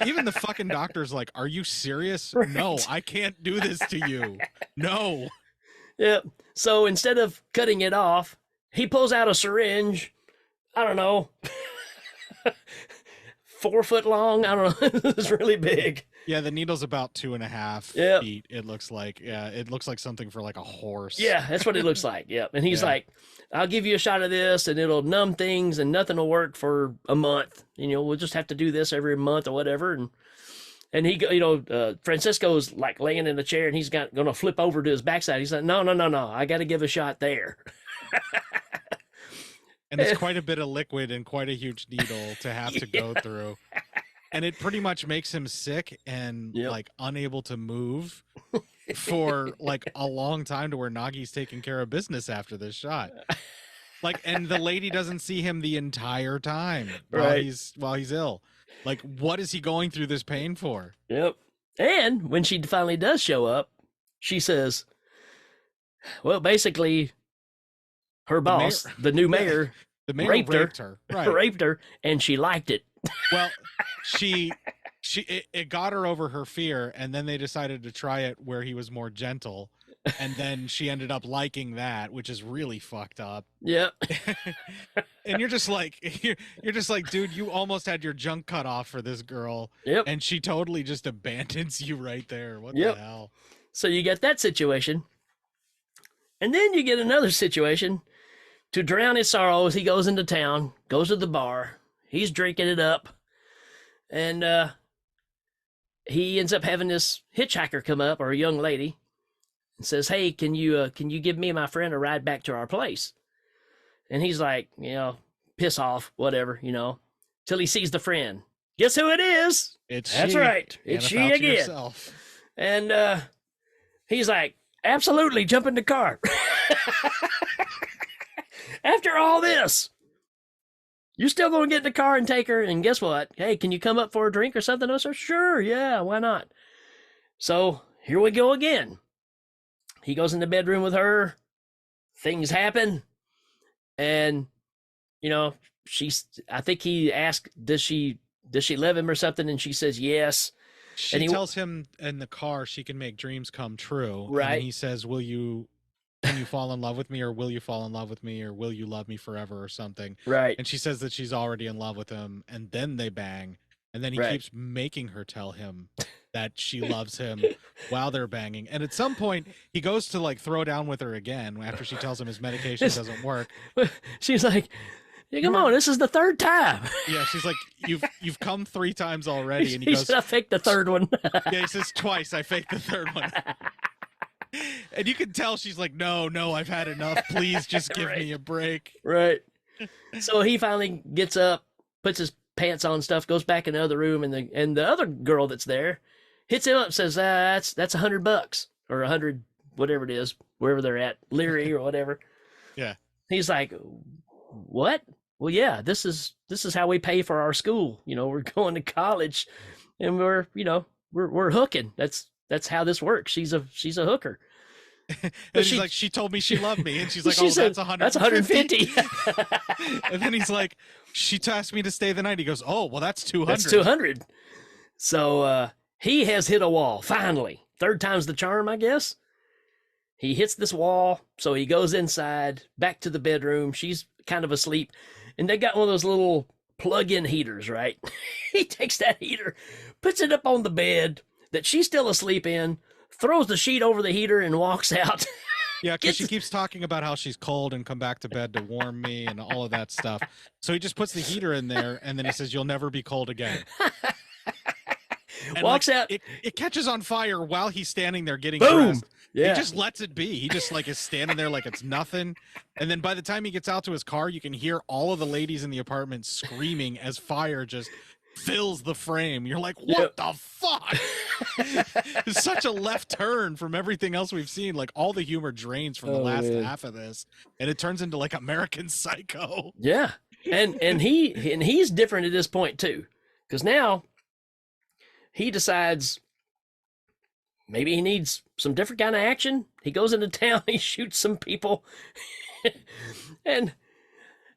Even the fucking doctor's like, are you serious? Right. No, I can't do this to you. No. Yeah. So instead of cutting it off, he pulls out a syringe. I don't know. 4 foot long. I don't know. It's really big. Yeah, the needle's about 2.5 feet. It looks like, it looks like something for like a horse. Yeah, that's what it looks like. Yeah. And he's like, I'll give you a shot of this and it'll numb things and nothing will work for a month. You know, we'll just have to do this every month or whatever. And he, you know, Francisco's like laying in a chair and he's going to flip over to his backside. He's like, no. I got to give a shot there. And it's quite a bit of liquid and quite a huge needle to have to go through. And it pretty much makes him sick and like unable to move for like a long time to where Nagi's taking care of business after this shot. Like, and the lady doesn't see him the entire time while he's ill. Like, what is he going through this pain for? Yep. And when she finally does show up, she says, well, basically her boss, the new mayor, the mayor raped her. Right. Raped her, and she liked it. Well, it got her over her fear, and then they decided to try it where he was more gentle, and then she ended up liking that, which is really fucked up. Yeah. And you're just like, dude, you almost had your junk cut off for this girl, and she totally just abandons you right there. What the hell? So you get that situation, and then you get another situation. To drown his sorrows, he goes into town, goes to the bar. He's drinking it up, and he ends up having this hitchhiker come up, or a young lady, and says, hey, can you give me and my friend a ride back to our place? And he's like, you know, piss off, whatever, you know, till he sees the friend. Guess who it is? That's right. It's she again. Yourself. And he's like, absolutely, jump in the car. After all this, you're still going to get in the car and take her. And guess what? Hey, can you come up for a drink or something? I said, sure. Yeah, why not? So here we go again. He goes in the bedroom with her. Things happen. And, you know, I think he asked, does she love him or something? And she says, yes. She tells him in the car she can make dreams come true. Right. And he says, can you fall in love with me, or will you fall in love with me, or will you love me forever, or something? Right. And she says that she's already in love with him, and then they bang, and then he keeps making her tell him that she loves him while they're banging. And at some point, he goes to like throw down with her again after she tells him his medication doesn't work. She's like, yeah, come on, this is the third time. Yeah, she's like, you've come 3 times already, and he goes, said, I faked the third one. Yeah, he says twice, I faked the third one. And you can tell she's like, no, I've had enough. Please just give me a break. Right. So he finally gets up, puts his pants on, stuff, goes back in the other room, and the other girl that's there hits him up, says, that's $100 or 100, whatever it is, wherever they're at, Leary or whatever. Yeah. He's like, what? Well, yeah, this is how we pay for our school. You know, we're going to college, and we're hooking. That's how this works. She's a hooker. And he's like, she told me she loved me, and she's like, said, that's 150. That's 150. And then he's like, she asked me to stay the night. He goes, oh, well, that's 200. That's 200. So he has hit a wall finally. Third time's the charm, I guess. he hits this wall, so he goes inside, back to the bedroom. She's kind of asleep, and they got one of those little plug-in heaters, right? He takes that heater, puts it up on the bed that she's still asleep in, throws the sheet over the heater, and walks out. Yeah, because she keeps talking about how she's cold and come back to bed to warm me and all of that stuff. So he just puts the heater in there, and then he says, "You'll never be cold again." And walks out. It catches on fire while he's standing there getting Boom. dressed. Yeah. He just lets it be. He just like is standing there like it's nothing. And then by the time he gets out to his car, you can hear all of the ladies in the apartment screaming as fire just fills the frame. You're like, what the fuck? It's such a left turn from everything else we've seen. Like all the humor drains from the last half of this, and it turns into like American Psycho. Yeah. And he's different at this point too. Because now he decides maybe he needs some different kind of action. He goes into town, he shoots some people, and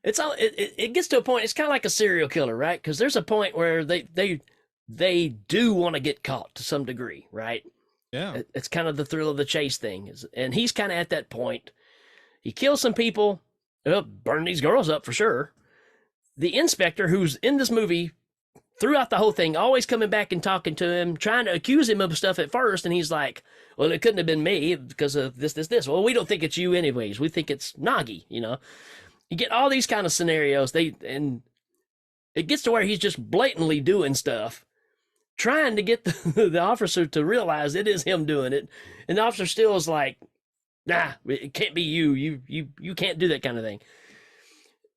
it's all it gets to a point. It's kind of like a serial killer, right? Because there's a point where they do want to get caught to some degree, right? Yeah, it's kind of the thrill of the chase thing, and he's kind of at that point. He kills some people, burn these girls up for sure. The inspector, who's in this movie throughout the whole thing, always coming back and talking to him, trying to accuse him of stuff at first, and he's like, well, it couldn't have been me because of this. Well, we don't think it's you anyways. We think it's Nagi, you know? You get all these kind of scenarios, and it gets to where he's just blatantly doing stuff, trying to get the officer to realize it is him doing it, and the officer still is like, nah, it can't be you. You can't do that kind of thing.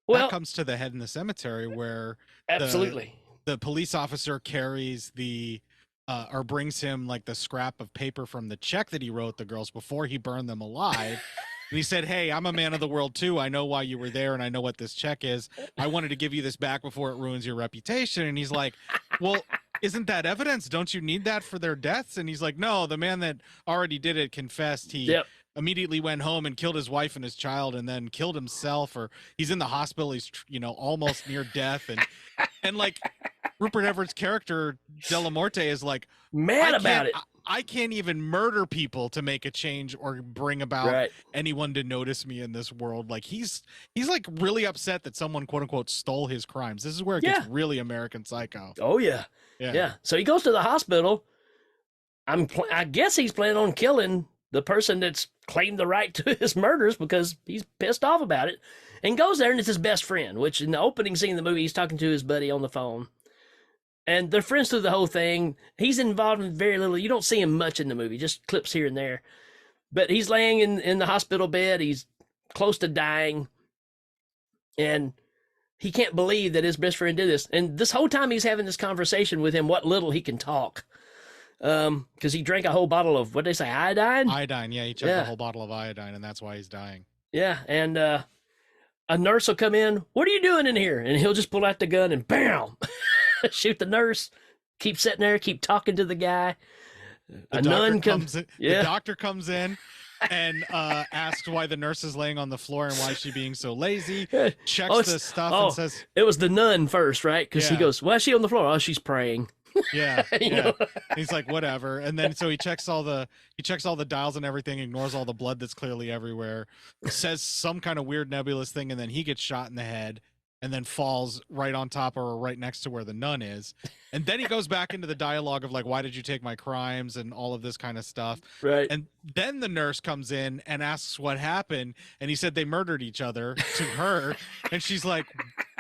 Well, that comes to the head in the cemetery where absolutely. The police officer carries or brings him like the scrap of paper from the check that he wrote the girls before he burned them alive. And he said, hey, I'm a man of the world too. I know why you were there and I know what this check is. I wanted to give you this back before it ruins your reputation. And he's like, well, isn't that evidence? Don't you need that for their deaths? And he's like, no, the man that already did it confessed. He immediately went home and killed his wife and his child and then killed himself, or he's in the hospital. He's, almost near death. And like Rupert Everett's character, Delamorte, is like mad about it. I can't even murder people to make a change or bring about anyone to notice me in this world. Like he's like really upset that someone quote unquote stole his crimes. This is where it gets really American Psycho. Oh yeah. So he goes to the hospital. I guess he's planning on killing the person that's claimed the right to his murders because he's pissed off about it, and goes there, and it's his best friend, which in the opening scene of the movie, he's talking to his buddy on the phone. And they're friends through the whole thing. He's involved in very little. You don't see him much in the movie, just clips here and there. But he's laying in the hospital bed. He's close to dying. And he can't believe that his best friend did this. And this whole time he's having this conversation with him, what little he can talk. Because he drank a whole bottle of, what did they say, iodine? Iodine, yeah. He chugged a whole bottle of iodine, and that's why he's dying. Yeah, and a nurse will come in. What are you doing in here? And he'll just pull out the gun and bam! Shoot the nurse, keep sitting there, keep talking to the guy. The nun comes in. The doctor comes in and asks why the nurse is laying on the floor and why is she being so lazy. Checks the stuff and says, it was the nun first, right? Because he goes, why is she on the floor? Oh, she's praying. Yeah. He's like, whatever. And then so he checks all the dials and everything, ignores all the blood that's clearly everywhere, says some kind of weird nebulous thing, and then he gets shot in the head. And then falls right on top or right next to where the nun is. And then he goes back into the dialogue of like, why did you take my crimes and all of this kind of stuff. Right. And then the nurse comes in and asks what happened. And he said they murdered each other to her. And she's like,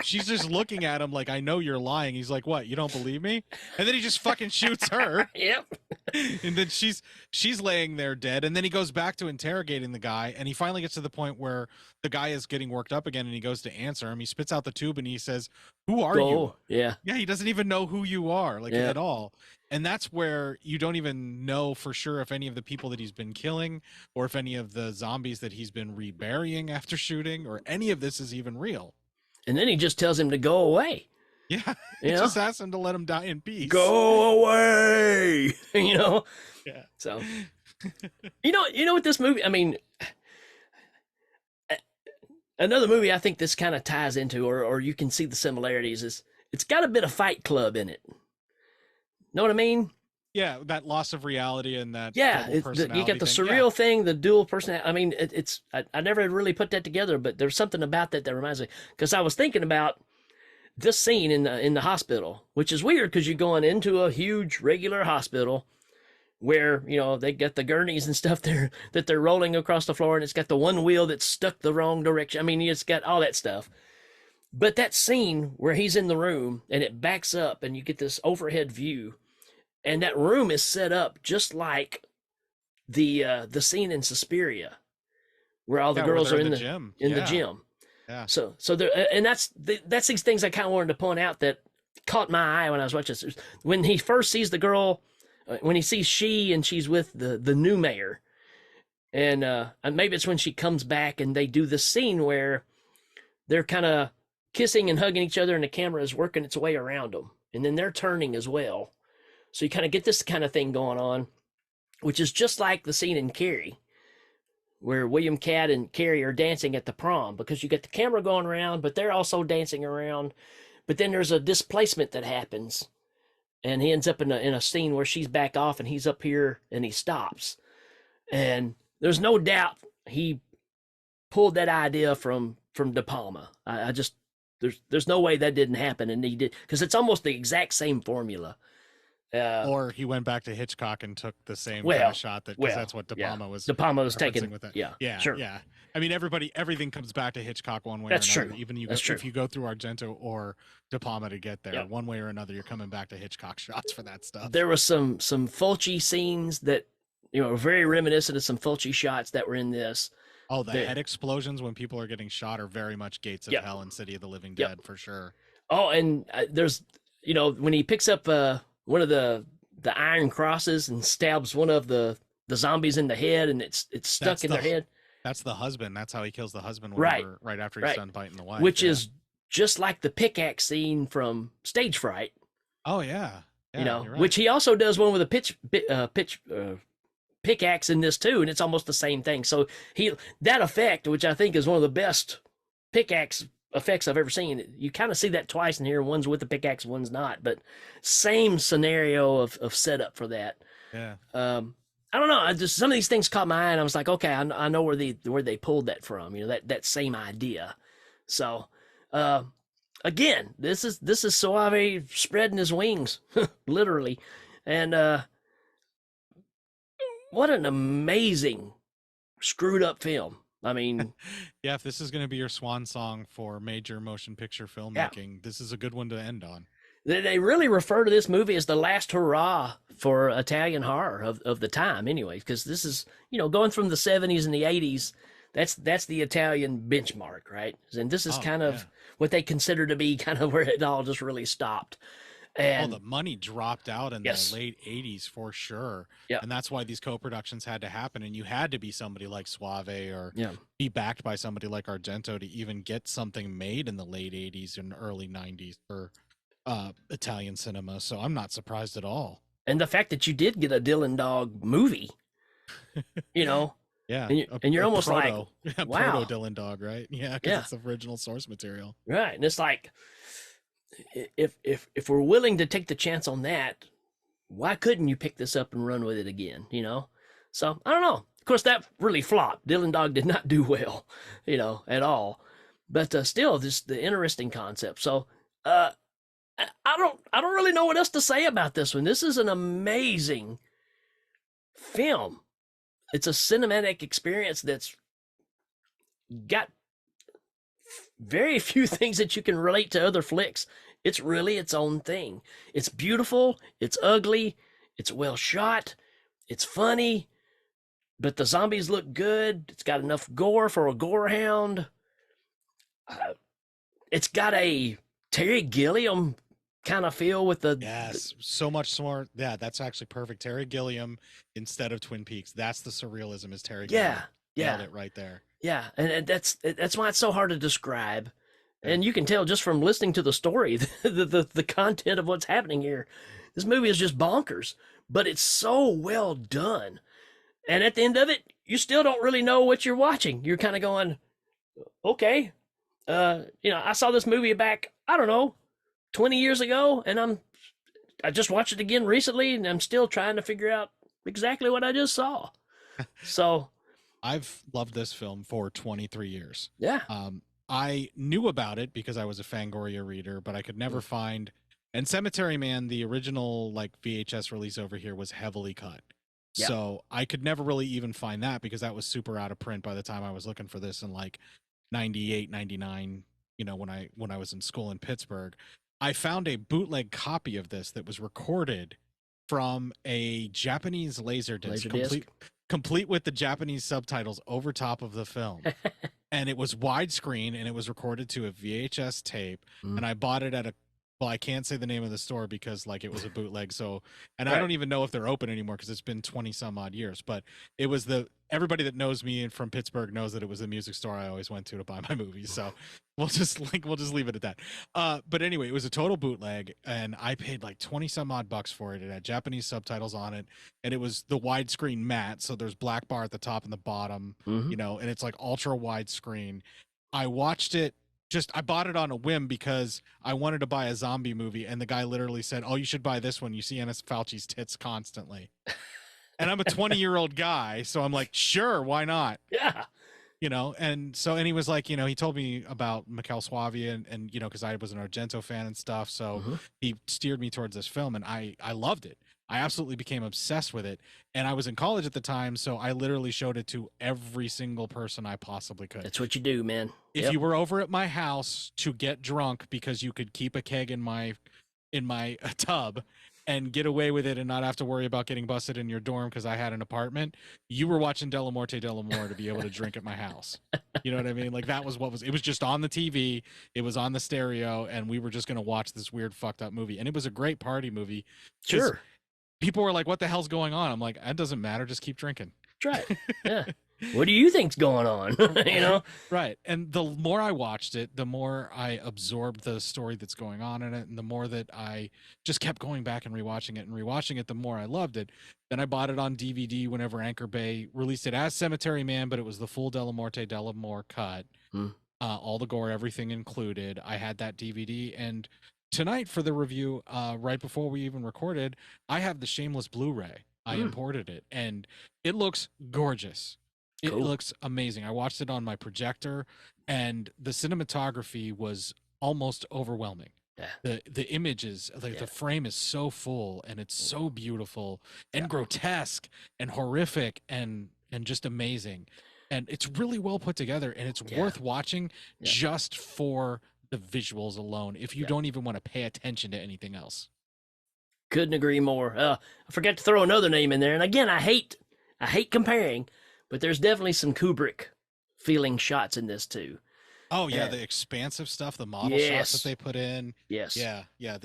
she's just looking at him like, I know you're lying. He's like, what? You don't believe me? And then he just fucking shoots her. Yep. And then she's laying there dead. And then he goes back to interrogating the guy. And he finally gets to the point where the guy is getting worked up again. And he goes to answer him. He spits out the tube and he says, who are you? Yeah. Yeah. He doesn't even know who you are, like at all. And that's where you don't even know for sure if any of the people that he's been killing or if any of the zombies that he's been reburying after shooting or any of this is even real. And then he just tells him to go away. Yeah. He just asks him to let him die in peace. Go away. Yeah. So, you know what this movie, I mean, another movie I think this kind of ties into, or you can see the similarities, is it's got a bit of Fight Club in it. Know what I mean? Yeah, that loss of reality and that Yeah, double you personality got the thing. Yeah. surreal thing, the dual personality. I mean, I never really put that together, but there's something about that that reminds me, because I was thinking about this scene in the hospital, which is weird because you're going into a huge regular hospital where they got the gurneys and stuff there that they're rolling across the floor, and it's got the one wheel that's stuck the wrong direction. I mean, it's got all that stuff. But that scene where he's in the room and it backs up and you get this overhead view, and that room is set up just like the scene in Suspiria where all the Yeah, where girls they're are in the gym. in the Yeah. gym. Yeah. So there, and that's these things I kind of wanted to point out that caught my eye when I was watching this. When he first sees the girl, when he sees she and she's with the new mayor, and maybe it's when she comes back and they do this scene where they're kind of kissing and hugging each other, and the camera is working its way around them, and then they're turning as well. So you kind of get this kind of thing going on, which is just like the scene in Carrie, where William Catt and Carrie are dancing at the prom, because you get the camera going around, but they're also dancing around. But then there's a displacement that happens, and he ends up in a scene where she's back off and he's up here and he stops. And there's no doubt he pulled that idea from De Palma. I just there's no way that didn't happen, and he did, because it's almost the exact same formula. Or he went back to Hitchcock and took the same kind Well, of shot, that because well, that's what De yeah. Palma was. De Palma was referencing taking with that. yeah, Sure. Yeah. I mean, everything comes back to Hitchcock one way That's or another. true. Even That's true. if you go through Argento or De Palma to get there, Yep. one way or another, you're coming back to Hitchcock shots for that stuff. There was some Fulci scenes that were very reminiscent of some Fulci shots that were in this. Oh, the head explosions when people are getting shot are very much Gates of Yep. Hell and City of the Living Yep. Dead for sure. Oh, and there's when he picks up one of the iron crosses and stabs one of the zombies in the head, and it's stuck in their head. That's the husband. That's how he kills the husband. Right After he's done biting the wife. Which is just like the pickaxe scene from Stage Fright. Oh yeah. Right. Which he also does one with a pickaxe in this too, and it's almost the same thing. So that effect, which I think is one of the best pickaxe effects I've ever seen, you kind of see that twice in here. One's with the pickaxe, one's not, but same scenario of setup for that. Yeah. I don't know. Some of these things caught my eye, and I was like, okay, I know where they pulled that from. That same idea. So, again, this is Suave spreading his wings, literally, and what an amazing screwed up film. I mean, yeah, if this is going to be your swan song for major motion picture filmmaking, this is a good one to end on. They really refer to this movie as the last hurrah for Italian horror of the time, anyway, because this is, going from the 70s and the 80s. That's the Italian benchmark, right? And this is kind of what they consider to be kind of where it all just really stopped. And the money dropped out in the late 80s for sure. Yeah. And that's why these co-productions had to happen. And you had to be somebody like Suave or be backed by somebody like Argento to even get something made in the late 80s and early 90s for Italian cinema. So I'm not surprised at all. And the fact that you did get a Dylan Dog movie, Yeah. And you're almost like, wow. Proto Dylan Dog, right? Yeah, because it's original source material. Right. And it's like, if we're willing to take the chance on that, why couldn't you pick this up and run with it again? So I don't know. Of course, that really flopped. Dylan Dog did not do well, at all. But still, the interesting concept. So I don't really know what else to say about this one. This is an amazing film. It's a cinematic experience that's got very few things that you can relate to other flicks. It's really its own thing. It's beautiful, it's ugly, it's well shot, it's funny, but the zombies look good. It's got enough gore for a gore hound. It's got a Terry Gilliam kind of feel with so much more. Yeah, that's actually perfect. Terry Gilliam instead of Twin Peaks. That's the surrealism, is Terry Gilliam. Nailed it right there. Yeah, and that's why it's so hard to describe. And you can tell just from listening to the story, the content of what's happening here. This movie is just bonkers, but it's so well done. And at the end of it, you still don't really know what you're watching. You're kind of going, okay, I saw this movie back, I don't know, 20 years ago, and I'm I just watched it again recently, and I'm still trying to figure out exactly what I just saw. So I've loved this film for 23 years. yeah, I knew about it because I was a Fangoria reader, but I could never find. And Cemetery Man, the original like VHS release over here, was heavily cut. Yeah. So I could never really even find that because that was super out of print by the time I was looking for this in like 98, 99, you know, when I was in school in Pittsburgh. I found a bootleg copy of this that was recorded from a Japanese laserdisc, complete with the Japanese subtitles over top of the film. And it was widescreen, and it was recorded to a VHS tape. And I bought it at well, I can't say the name of the store because like it was a bootleg. So, and I don't even know if they're open anymore because it's been 20 some odd years, but it was everybody that knows me from Pittsburgh knows that it was the music store I always went to buy my movies. So we'll just leave it at that. But anyway, it was a total bootleg, and I paid like 20 some odd bucks for it. It had Japanese subtitles on it, and it was the widescreen matte. So there's black bar at the top and the bottom, you know, and it's like ultra widescreen. I watched it. I bought it on a whim because I wanted to buy a zombie movie, and the guy literally said, "Oh, you should buy this one. You see Anna Fauci's tits constantly." And I'm a 20-year-old guy, so I'm like, sure, why not? Yeah. You know, and he was like, you know, he told me about Mikel Suavi and you know, because I was an Argento fan and stuff, so he steered me towards this film, and I loved it. I absolutely became obsessed with it. And I was in college at the time, so I literally showed it to every single person I possibly could. That's what you do, man. If you were over at my house to get drunk because you could keep a keg in my tub and get away with it and not have to worry about getting busted in your dorm because I had an apartment, you were watching De La Morte to be able to drink at my house. You know what I mean? Like it was just on the TV, it was on the stereo, and we were just going to watch this weird fucked up movie. And it was a great party movie. Sure. People were like, what the hell's going on? I'm like, that doesn't matter. Just keep drinking. That's right. Yeah. What do you think's going on? You know? Right. And the more I watched it, the more I absorbed the story that's going on in it. And the more that I just kept going back and rewatching it, the more I loved it. Then I bought it on DVD whenever Anchor Bay released it as Cemetery Man, but it was the full De La Morte cut. All the gore, everything included. I had that DVD, and tonight for the review, right before we even recorded, I have the Shameless Blu-ray. I imported it, and it looks gorgeous. It looks amazing. I watched it on my projector, and the cinematography was almost overwhelming. Yeah. The images, like the frame is so full, and it's so beautiful and grotesque and horrific and just amazing. And it's really well put together, and it's worth watching just for the visuals alone, if you don't even want to pay attention to anything else. Couldn't agree more. I forgot to throw another name in there, and again, I hate comparing, but there's definitely some Kubrick feeling shots in this too. Oh yeah, the expansive stuff, the model shots that they put in. Yes. Yeah.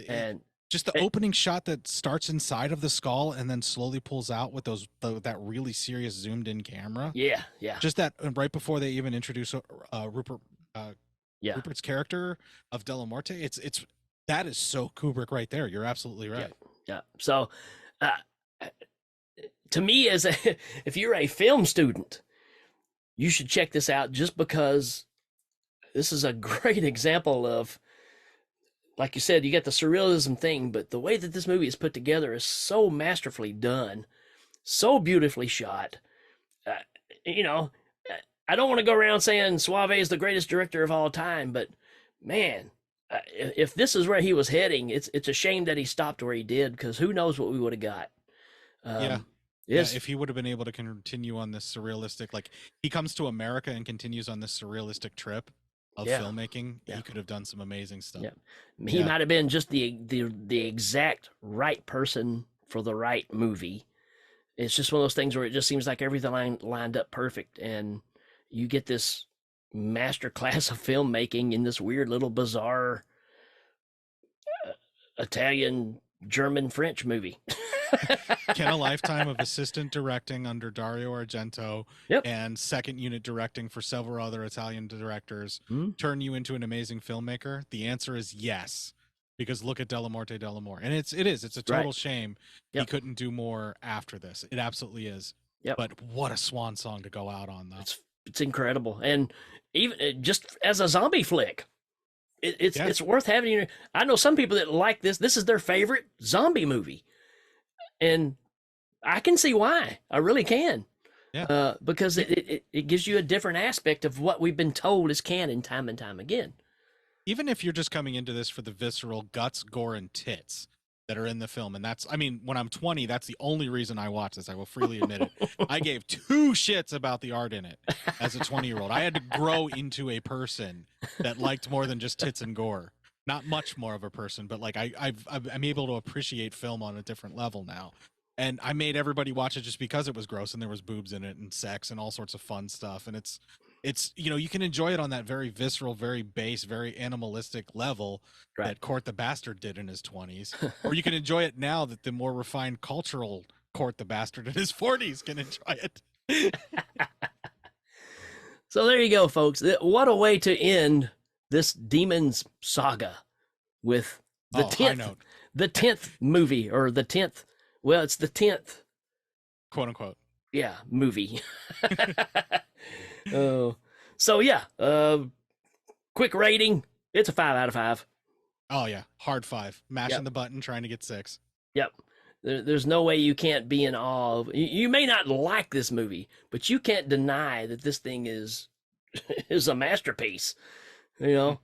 And just the opening shot that starts inside of the skull and then slowly pulls out with that really serious zoomed in camera. Yeah. Just that right before they even introduce Rupert's character of De La Morte, that is so Kubrick right there. You're absolutely right. Yeah. So, to me, if you're a film student, you should check this out just because this is a great example of, like you said, you get the surrealism thing, but the way that this movie is put together is so masterfully done, so beautifully shot. You know, I don't want to go around saying Suave is the greatest director of all time, but man, if this is where he was heading, it's a shame that he stopped where he did, because who knows what we would have got. If he would have been able to continue on this surrealistic, like he comes to America and continues on this surrealistic trip of filmmaking, he could have done some amazing stuff. He might have been just the exact right person for the right movie. It's just one of those things where it just seems like everything lined up perfect, and you get this master class of filmmaking in this weird little bizarre Italian, German, French movie. Can a lifetime of assistant directing under Dario Argento and second unit directing for several other Italian directors turn you into an amazing filmmaker? The answer is yes, because look at De La Morte. And it's a total shame he couldn't do more after this. It absolutely is. But what a swan song to go out on, though. It's incredible. And even just as a zombie flick, It's worth having. I know some people that like this. This is their favorite zombie movie, and I can see why. I really can. Yeah. Because it gives you a different aspect of what we've been told is canon time and time again. Even if you're just coming into this for the visceral guts, gore, and tits that are in the film, and that's, I mean, when I'm 20, that's the only reason I watch this. I will freely admit it. I gave 2 shits about the art in it as a 20-year-old. I had to grow into a person that liked more than just tits and gore. Not much more of a person, but like I'm able to appreciate film on a different level now. And I made everybody watch it just because it was gross and there was boobs in it and sex and all sorts of fun stuff. And it's you know, you can enjoy it on that very visceral, very base, very animalistic level that Cort the Bastard did in his 20s. Or you can enjoy it now that the more refined cultural Cort the Bastard in his 40s can enjoy it. So there you go, folks. What a way to end this Demons Saga with the 10th movie, or the 10th. Well, it's the 10th, quote unquote. Yeah, movie. So yeah, quick rating. It's a 5 out of 5. Oh yeah, hard 5. Mashing the button, trying to get 6. Yep. There's no way you can't be in awe of. You may not like this movie, but you can't deny that this thing is a masterpiece. You know,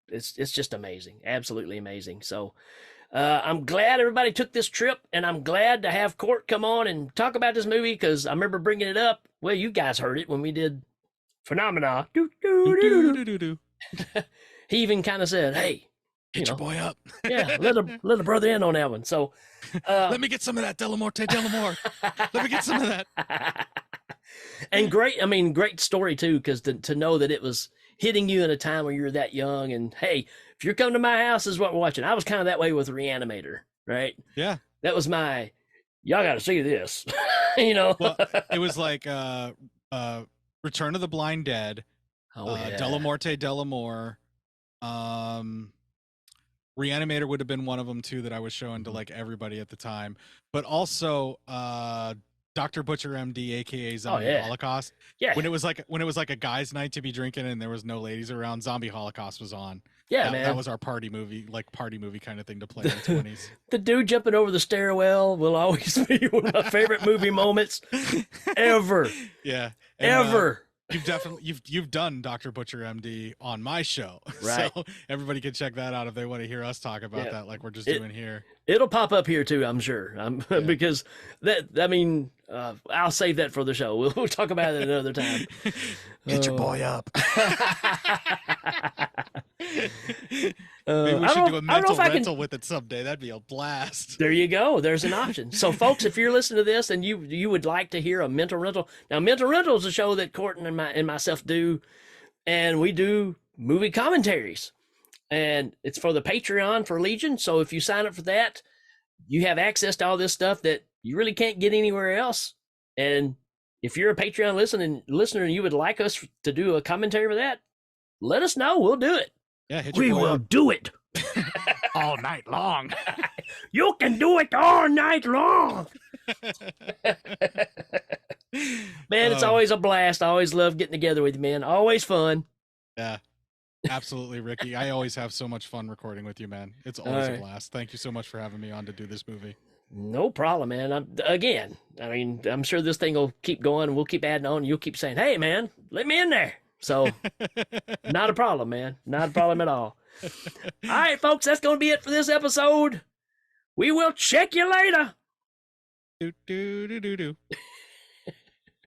it's just amazing, absolutely amazing. So. I'm glad everybody took this trip, and I'm glad to have Cort come on and talk about this movie, because I remember bringing it up. Well, you guys heard it when we did Phenomena. He even kind of said, "Hey, get your boy up." Yeah, let a brother in on that one. So let me get some of that Delamorte. Let me get some of that. And great story too, because to know that it was hitting you in a time when you're that young, and hey, if you're coming to my house, this is what we're watching. I was kind of that way with Reanimator, right? Yeah. That was my, y'all got to see this, you know? Well, it was like Return of the Blind Dead, Delamorte Delamore, Reanimator would have been one of them too that I was showing to like everybody at the time, but also Dr. Butcher MD, aka Zombie Holocaust. Yeah. When it was like a guy's night to be drinking and there was no ladies around, Zombie Holocaust was on. Yeah, man. That was our party movie kind of thing to play in the 20s. The dude jumping over the stairwell will always be one of my favorite movie moments ever. Yeah. And, ever. You've done Dr. Butcher MD on my show. Right. So everybody can check that out if they want to hear us talk about that like we're just doing here. It'll pop up here too, I'm sure. Because I'll save that for the show. We'll talk about it another time. Get your boy up. Maybe we should do a mental rental with it someday. That'd be a blast. There you go. There's an option. So, folks, if you're listening to this and you would like to hear a mental rental, now mental rental is a show that Cort and myself do, and we do movie commentaries, and it's for the Patreon for Legion. So if you sign up for that, you have access to all this stuff that you really can't get anywhere else. And if you're a Patreon listener and you would like us to do a commentary for that, let us know. We'll do it. Yeah, we will do it all night long. You can do it all night long. Man, it's always a blast. I always love getting together with you, man. Always fun. Yeah, absolutely, Ricky. I always have so much fun recording with you, man. It's always a blast. Thank you so much for having me on to do this movie. No problem, man. I'm sure this thing will keep going. We'll keep adding on. You'll keep saying, "Hey, man, let me in there." So, not a problem, man. Not a problem at all. All right, folks, that's going to be it for this episode. We will check you later. Do.